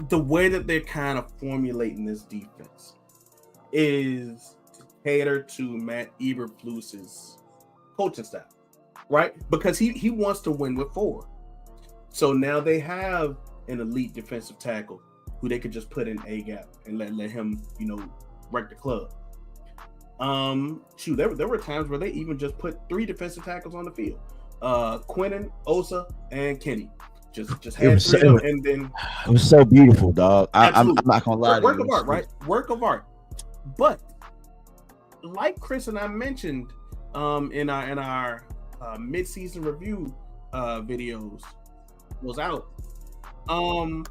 the way that they're kind of formulating this defense is to cater to Matt Eberflus's coaching style, right? Because he wants to win with 4. So now they have an elite defensive tackle who they could just put in A gap and let him, wreck the club. There were times where they even just put 3 defensive tackles on the field. Quinnen, Osa, and Kenny. Just had 3 of them, and then it was so beautiful, dog. I'm not gonna lie. Work of art, right? Work of art. But like Chris and I mentioned in our mid-season review videos was out. I'm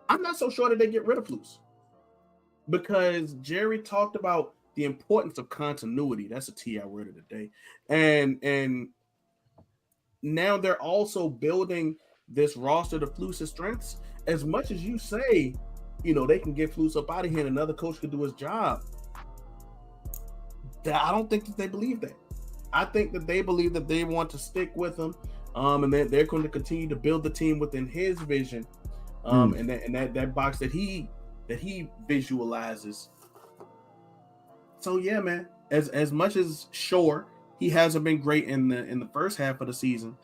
not so sure that they get rid of Flus, because Jerry talked about the importance of continuity. That's a TI word of the day. And now they're also building this roster to Flus's strengths. As much as you say, they can get Flus up out of here and another coach could do his job, I don't think that they believe that. I think that they believe that they want to stick with him, and that they're going to continue to build the team within his vision, and that box that he visualizes. So yeah, man. As much as sure he hasn't been great in the first half of the season,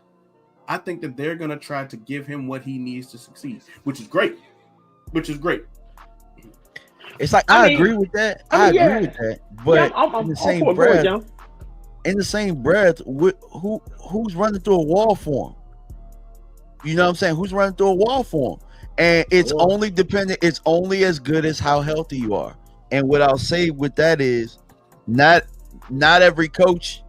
I think that they're gonna try to give him what he needs to succeed, which is great. It's like I agree with that. I agree with that. But in the same breath, who's running through a wall for him? You know what I'm saying? Who's running through a wall for him? And it's only dependent. It's only as good as how healthy you are. And what I'll say with that is, not every coach.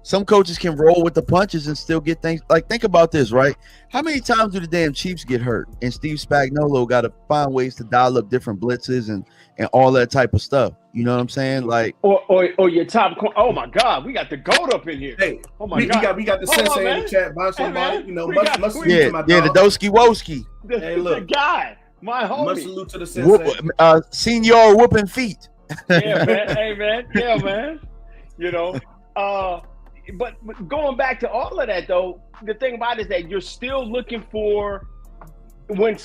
Some coaches can roll with the punches and still get things. Like, think about this, right? How many times do the damn Chiefs get hurt? And Steve Spagnuolo got to find ways to dial up different blitzes and all that type of stuff. You know what I'm saying? Like, or your top. Oh my God, we got the goat up in here. Hey, oh my God, we got the sensei in the chat. By somebody, much salute to my dog. Yeah, the Doski Woski. Hey, look, the guy, my homie. Much salute to the sensei. Senior whooping feet. Yeah, man. Hey, man. Yeah, man. But going back to all of that, though, the thing about it is that you're still looking for when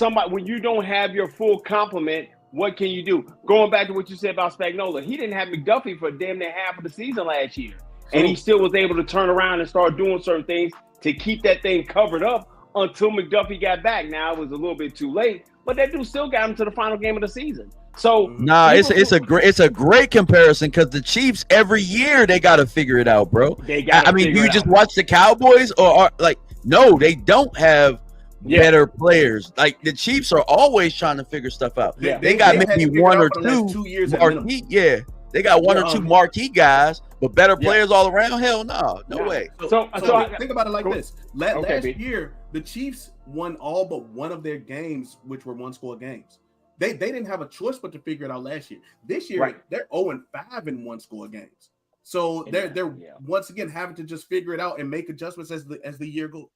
you don't have your full complement, what can you do? Going back to what you said about Spagnuolo, he didn't have McDuffie for damn near half of the season last year, and he still was able to turn around and start doing certain things to keep that thing covered up until McDuffie got back. Now it was a little bit too late, but that dude still got him to the final game of the season. So it's a great comparison, because the Chiefs every year they got to figure it out, bro. You just watch the Cowboys or like, no, they don't have better players. Like, the Chiefs are always trying to figure stuff out. Yeah. They got maybe one or two marquee. Yeah, they got one or two marquee guys, but better players all around. Hell no way. So think about it like this. Last year, the Chiefs won all but one of their games, which were one-score games. They didn't have a choice but to figure it out last year. This year, they're 0-5 in one-score games. So they're once again having to just figure it out and make adjustments as the year goes.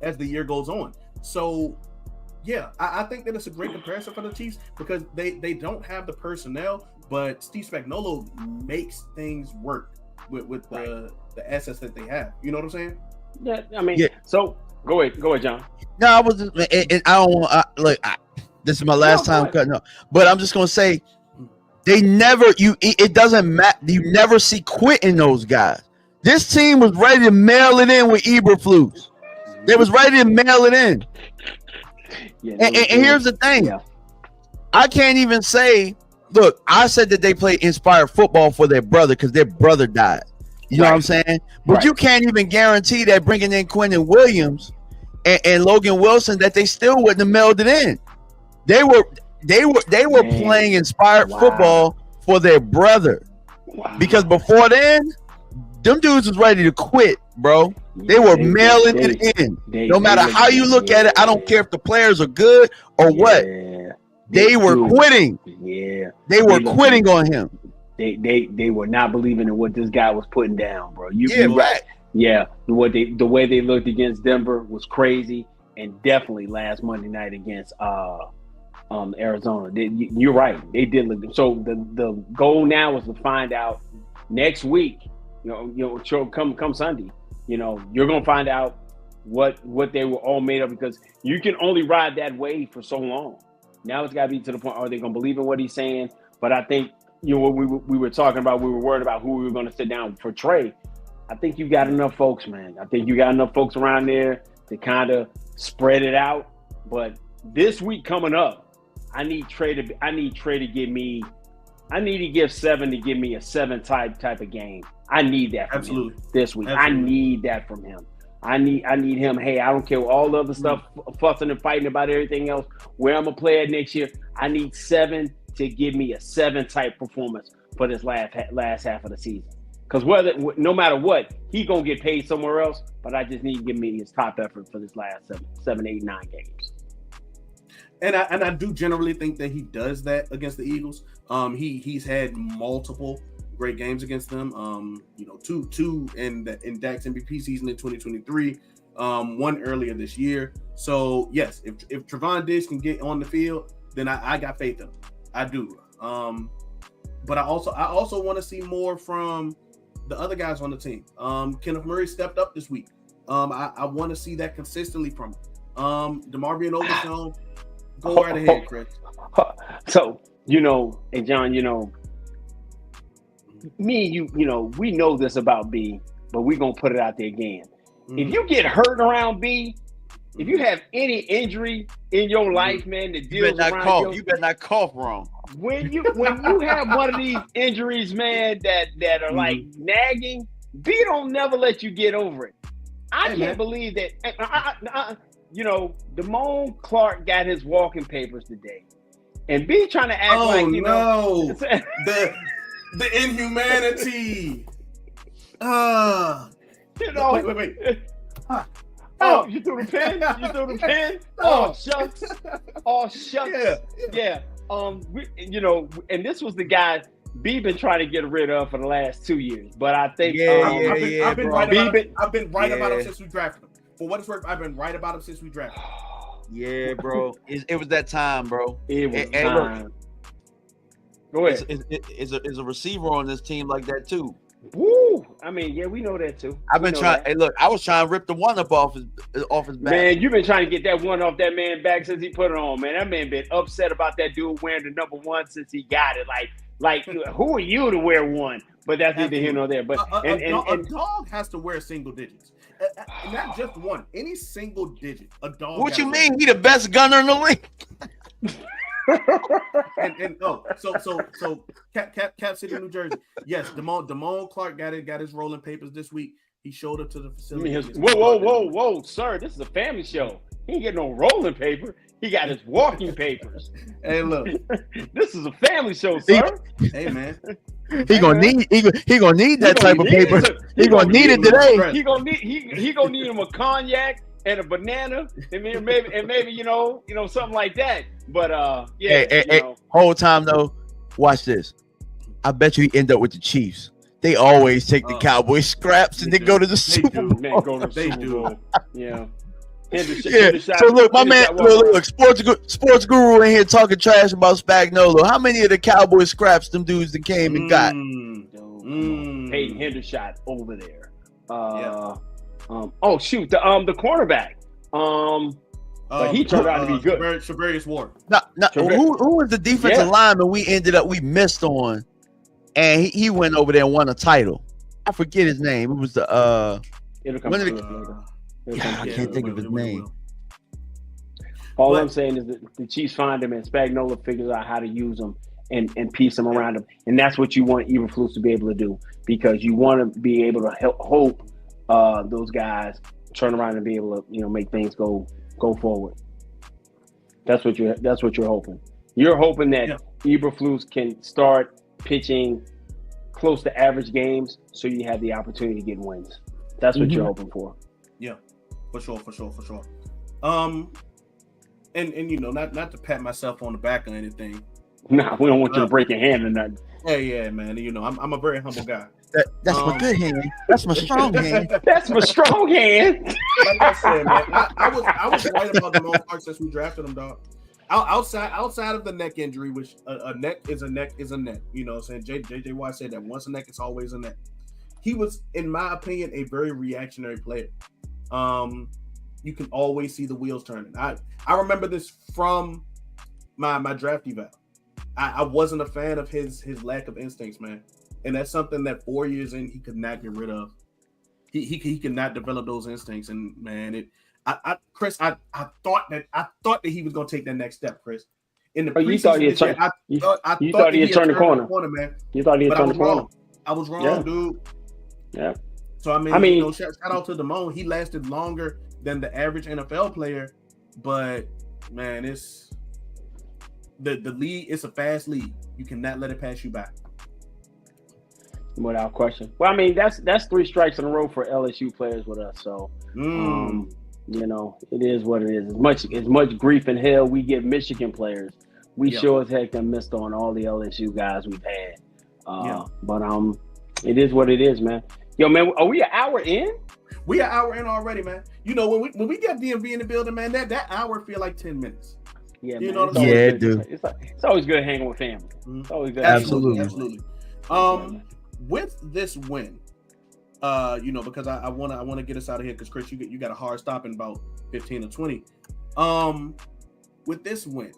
As the year goes on. So yeah, I think that it's a great comparison for the Chiefs, because they don't have the personnel, but Steve Spagnuolo makes things work with the assets that they have. You know what I'm saying? Yeah, I mean, so go ahead, John. No, I was. I don't want. This is my last time cutting up, but I'm just gonna say, they never. It doesn't matter. You never see quit in those guys. This team was ready to mail it in with Eberflus. They was ready to mail it in. And here's the thing. Yeah. I can't even say. Look, I said that they played inspired football for their brother because their brother died. You know what I'm saying? But you can't even guarantee that bringing in Quinnen Williams and Logan Wilson that they still wouldn't have melded in. They were playing inspired football for their brother. Wow. Because before then, them dudes was ready to quit, bro. They were mailing it in. No matter how you look at it, I don't care if the players are good or what. They were quitting. Yeah. They were quitting on him. They were not believing in what this guy was putting down, bro. You're right. Yeah. The way they looked against Denver was crazy, and definitely last Monday night against Arizona. You're right. They did look. So the goal now is to find out next week. Come Sunday. You're gonna find out what they were all made of, because you can only ride that wave for so long. Now it's got to be to the point, are they gonna believe in what he's saying? But I think what we were talking about, we were worried about who we were going to sit down for Trey. I think you got enough folks, man. I think you got enough folks around there to kind of spread it out. But this week coming up, I need Trey to give me. I need to give 7 to give me a 7 type of game. I need that from him this week. Absolutely. I need that from him. I need him. Hey, I don't care all the other stuff, fussing and fighting about everything else, where I'm gonna play at next year. I need 7 to give me a 7 type performance for this last half of the season. Because no matter what, he gonna get paid somewhere else. But I just need to give me his top effort for this last 7, 8, 9 games. And I do generally think that he does that against the Eagles. He's had multiple great games against them. Two in Dak's MVP season in 2023, one earlier this year. So yes, if Trevon Diggs can get on the field, then I got faith in him. I do. But I also want to see more from the other guys on the team. Kenneth Murray stepped up this week. I want to see that consistently from him. DeMarvion Overshown. Go right ahead, Chris. So, and John, me and you, we know this about B, but we're going to put it out there again. Mm-hmm. If you get hurt around B, if you have any injury in your life, man, that deals around you better not cough wrong. When you have one of these injuries, man, that are like nagging, B don't never let you get over it. I can't believe that. Damone Clark got his walking papers today, and B trying to act like no, the inhumanity. Wait. Oh, you threw the pen? You threw the pen? Oh, shucks. Oh, shucks. Yeah. And this was the guy B been trying to get rid of for the last 2 years. But I think I've been right about him since we drafted him. For what it's worth, I've been right about him since we drafted him. Yeah, bro. It was that time, bro. It was time. Go ahead. Is a receiver on this team like that too. Woo! I mean, yeah, we know that too. I've been trying. Hey, look, I was trying to rip the one up off his back. Man, you've been trying to get that one off that man's back since he put it on. Man, that man been upset about that dude wearing the number 1 since he got it. Like, who are you to wear one? But that's neither here nor there. But a dog has to wear single digits, not just one. Any single digit, a dog. What you mean? He the best gunner in the league. So Cap City, New Jersey. Yes, Damone Clark got his rolling papers this week. He showed up to the facility. Whoa, sir! This is a family show. He ain't getting no rolling paper. He got his walking papers. Hey, look, this is a family show, sir. Hey, man. He gonna need that type of paper. He gonna need it today. He gonna need him a cognac and a banana, and maybe something like that. But whole time though, watch this. I bet you he end up with the Chiefs. They always take the Cowboys scraps and they go to the Super Bowl. They do. Yeah. So look, my man, look, sports guru in here talking trash about Spagnuolo. How many of the Cowboys scraps them dudes that came and got? Peyton Hendershot over there. The cornerback. But he turned out to be good. Shavarius Ward. Who was the defensive lineman we missed on, and he went over there and won a title? I forget his name. It was the I can't think of his name. I'm saying is that the Chiefs find him and Spagnuolo figures out how to use him and piece him around him, and that's what you want Eberflus to be able to do, because you want to be able to hope those guys turn around and be able to make things go forward. That's what you're hoping. You're hoping that Eberflus can start pitching close to average games, so you have the opportunity to get wins. That's what you're hoping for. Yeah, for sure. And not to pat myself on the back or anything. Nah, we don't want you to break your hand or nothing. Yeah, man. I'm a very humble guy. That's my good hand. That's my strong hand. That's my strong hand. Like I said, man, I was right about the Mo Park since we drafted him, dog. Outside of the neck injury, which a neck is a neck is a neck. You know what I'm saying? JJ Watt said that once a neck, it's always a neck. He was, in my opinion, a very reactionary player. You can always see the wheels turning. I remember this from my draft eval. I wasn't a fan of his lack of instincts, man. And that's something that 4 years in, he could not get rid of. He could not develop those instincts. And man, Chris, I thought that he was gonna take that next step, Chris. In the preseason, you thought he had turned the corner, man. You thought he had turned the corner. I was wrong, dude. Yeah. So I mean, shout out to Damone. He lasted longer than the average NFL player, but man, it's the league. It's a fast league. You cannot let it pass you by. Without question. Well, I mean, that's 3 strikes in a row for LSU players with us. So, it is what it is. As much grief and hell we give Michigan players, we sure as heck done missed on all the LSU guys we've had. But it is what it is, man. Yo, man, are we an hour in? We an hour in already, man. You know, when we got DMV in the building, man, that hour feel like 10 minutes. Yeah, you man. know what I'm saying? Dude. It's always good hanging with family. It's always good. Absolutely. With this win, because I want to get us out of here because Chris, you got a hard stop in about 15 or 20. With this win,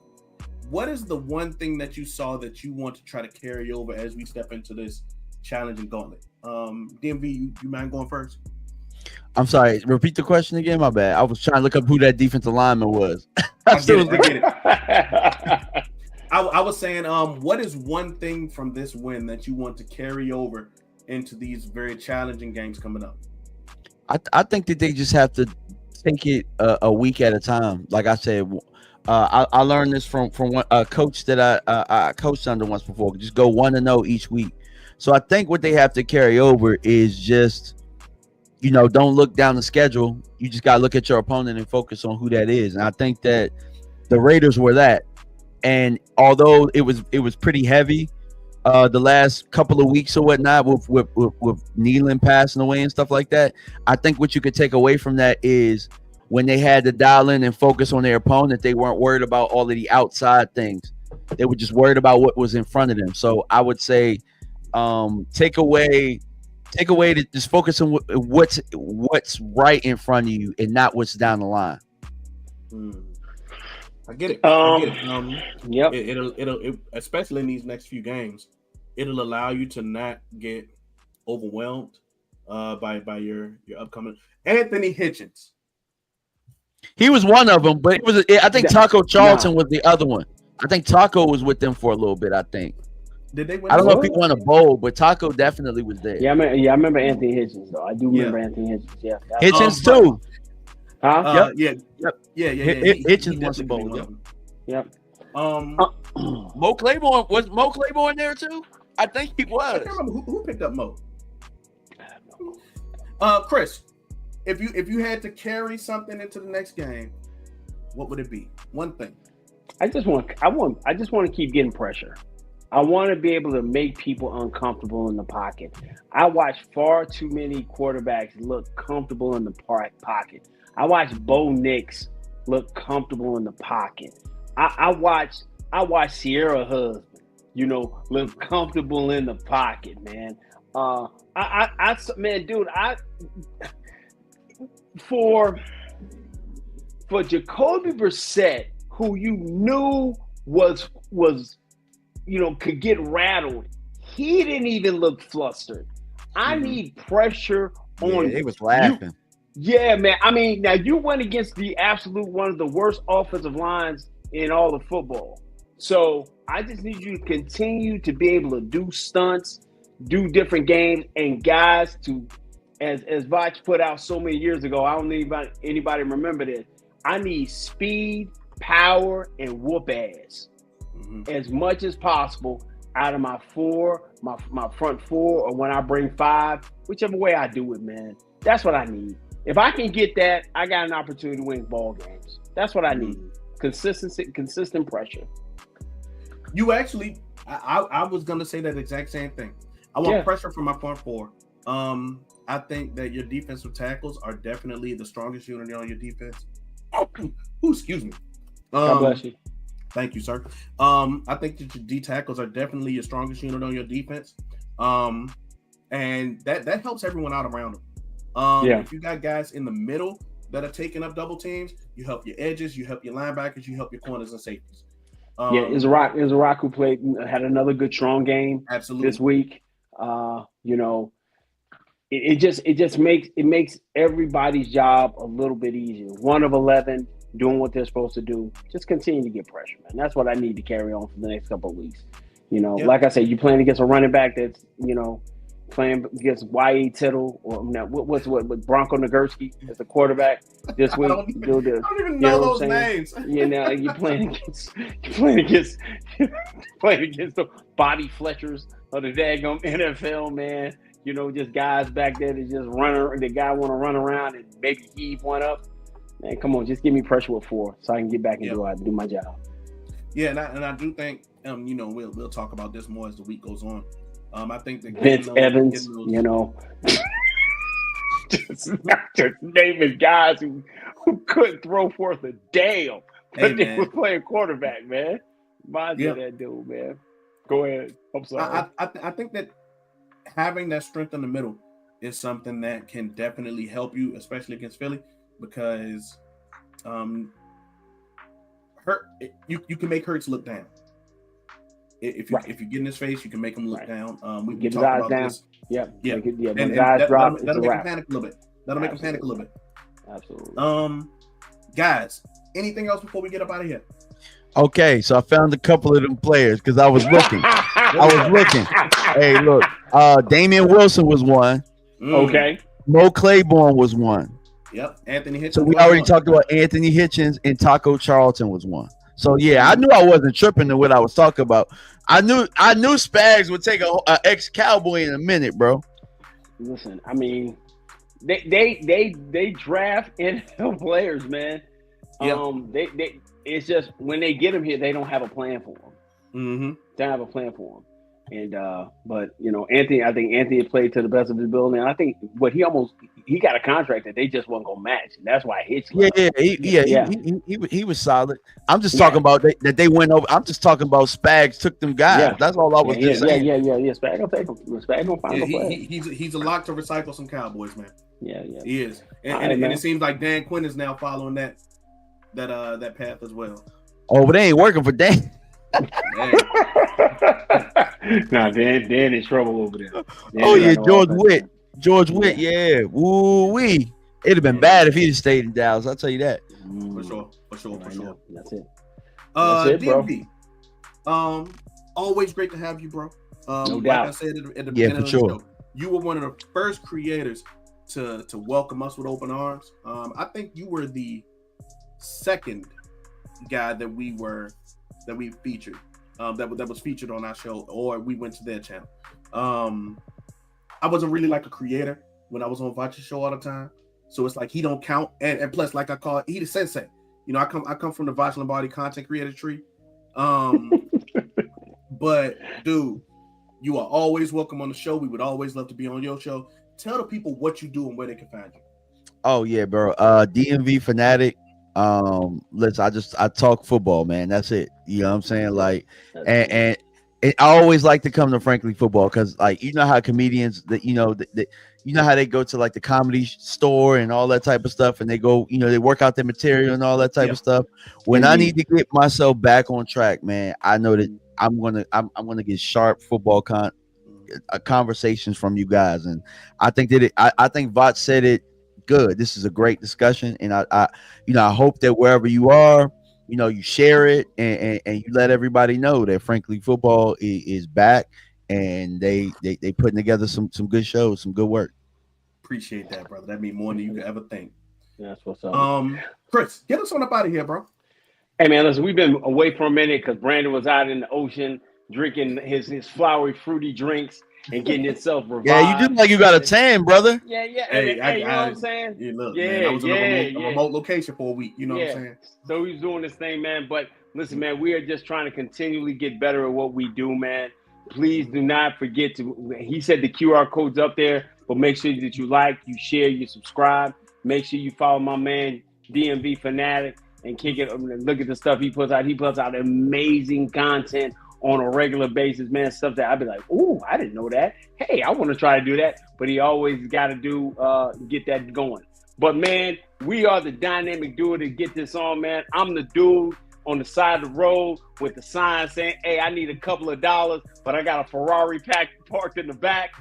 what is the one thing that you saw that you want to try to carry over as we step into this challenging gauntlet? DMV, you mind going first? I'm sorry. Repeat the question again. My bad. I was trying to look up who that defensive lineman was. I get it. I was saying, what is one thing from this win that you want to carry over into these very challenging games coming up? I think that they just have to take it a week at a time. Like I said, I learned this from a coach that I coached under once before. Just go 1-0 each week. So I think what they have to carry over is just, don't look down the schedule. You just got to look at your opponent and focus on who that is. And I think that the Raiders were that. And although it was pretty heavy the last couple of weeks or whatnot with Nealon passing away and stuff like that, I think what you could take away from that is when they had to dial in and focus on their opponent, they weren't worried about all of the outside things. They were just worried about what was in front of them. So I would say take away to just focus on what's right in front of you and not what's down the line. I get it. Yep. It'll especially in these next few games, it'll allow you to not get overwhelmed by your upcoming Anthony Hitchens. He was one of them, but I think Taco Charlton was the other one. I think Taco was with them for a little bit. I think. Did they win? I don't know if he won a bowl, but Taco definitely was there. Yeah, I remember Anthony Hitchens though. I do remember Anthony Hitchens. Yeah, Hitchens too. Huh? Yeah. Hitchens won a bowl. Yep. Mo Claiborne was Mo Claiborne there too? I think he was. I can't remember who picked up Mo. Chris, if you had to carry something into the next game, what would it be? One thing. I just want to keep getting pressure. I want to be able to make people uncomfortable in the pocket. I watch far too many quarterbacks look comfortable in the pocket. I watch Bo Nix look comfortable in the pocket. I watch Sierra Husband, look comfortable in the pocket, man. For Jacoby Brissett, who you knew was could get rattled, he didn't even look flustered. I need pressure on. He was laughing. Yeah, man. I mean, now you went against the absolute one of the worst offensive lines in all of football. So I just need you to continue to be able to do stunts, do different games, and guys to as Vach put out so many years ago. I don't need anybody remember this. I need speed, power, and whoop ass as much as possible out of my front four, or when I bring five, whichever way I do it, man. That's what I need. If I can get that, I got an opportunity to win ball games. That's what I need. Consistency, consistent pressure. You actually, I was gonna say that exact same thing. I want pressure from my front four. I think that your defensive tackles are definitely the strongest unit on your defense. Ooh, excuse me. God bless you. Thank you, sir. I think that your D tackles are definitely your strongest unit on your defense. And that helps everyone out around them. If you got guys in the middle that are taking up double teams, you help your edges, you help your linebackers, you help your corners and safeties. Isaac who had another good strong game this week. It just makes everybody's job a little bit easier. 1 of 11 doing what they're supposed to do. Just continue to get pressure, man. That's what I need to carry on for the next couple of weeks. Like I said, you playing against a running back that's playing against Y.E. Tittle or what Bronco Nagurski as a quarterback this week. I don't even know those names. You're playing against the Bobby Fletchers of the daggum NFL, man. Just guys back there that just the guy want to run around and maybe heave one up. Man, come on, just give me pressure with 4 so I can get back and do my job. Yeah, and I do think we'll talk about this more as the week goes on. I think that Vince Evans, just naming guys who couldn't throw forth a damn, but they were playing quarterback, man. Reminds me of that dude, man. Go ahead. I'm sorry. I think that having that strength in the middle is something that can definitely help you, especially against Philly, because you can make Hurts look down. If you get in his face, you can make him look down. We get talk his eyes about down. this. And his eyes drop. That'll make him panic a little bit. Absolutely. Guys, anything else before we get up out of here? Okay, so I found a couple of them players because I was looking. Hey, look, Damian Wilson was one. Okay. Mo Claiborne was one. Yep, Anthony Hitchens. So we already talked about Anthony Hitchens, and Taco Charlton was one. So I knew I wasn't tripping to what I was talking about. I knew Spags would take a ex-Cowboy in a minute, bro. Listen, I mean, they draft NFL players, man. They it's just when they get them here, they don't have a plan for them. They don't have a plan for them. And but Anthony, I think Anthony played to the best of his ability. And I think he got a contract that they just wasn't gonna match. That's why Hitch. He was solid. I'm just talking about that they went over. I'm just talking about Spags took them guys. Yeah. That's all I was just saying. Spags gonna take them. Spags gonna find them play. He's a lock to recycle some Cowboys, man. Yeah. He is. And it seems like Dan Quinn is now following that path as well. Oh, but they ain't working for Dan. Nah, Dan in trouble over there. George Witt, yeah. Woo wee. It'd have been bad if he'd stayed in Dallas. I'll tell you that. For sure. That's it. DMV. Always great to have you, bro. No doubt. Like I said at the beginning of the show, you were one of the first creators to welcome us with open arms. I think you were the second guy that we featured. That was featured on our show, or we went to their channel. I wasn't really like a creator when I was on Vacha's show all the time, so it's like he don't count. And plus, like I call it, he the sensei. I come from the Vacha Lombardi content creator tree. But dude, you are always welcome on the show. We would always love to be on your show. Tell the people what you do and where they can find you. Oh yeah, bro. DMV Fanatic. Listen, I talk football, man. That's it. You know what I'm saying? Like, and I always like to come to Frankly Football because, like, how comedians that how they go to like the comedy store and all that type of stuff, and they go, they work out their material and all that type of stuff. When I need to get myself back on track, man, I know that I'm gonna get sharp football conversations from you guys, and I think that I think Vach said it good. This is a great discussion, and I hope that wherever you are, you share it and you let everybody know that Frankly Football is back, and they putting together some good shows, some good work. Appreciate that, brother. That means more than you could ever think. That's what's up. Chris, get us on up out of here, bro. Hey, man, listen, we've been away for a minute because Brandon was out in the ocean drinking his flowery, fruity drinks and getting himself revived. Yeah, you do like you got a tan, brother. Yeah. Hey, You know what I'm saying? Yeah, look, man, I was in a remote location for a week. You know what I'm saying? So he's doing this thing, man. But listen, man, we are just trying to continually get better at what we do, man. Please do not forget to. He said the QR code's up there, but make sure that you like, you share, you subscribe. Make sure you follow my man DMV Fanatic and kick it. Look at the stuff he puts out. He puts out amazing content on a regular basis, man. Stuff that I'd be like, "Ooh, I didn't know that. Hey, I want to try to do that." But he always got to get that going. But man, we are the dynamic duo to get this on, man. I'm the dude on the side of the road with the sign saying, "Hey, I need a couple of dollars, but I got a Ferrari parked in the back."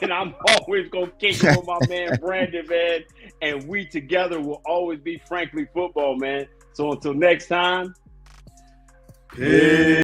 And I'm always going to kick it with my man, Brandon, man. And we together will always be Frankly Football, man. So until next time. Peace.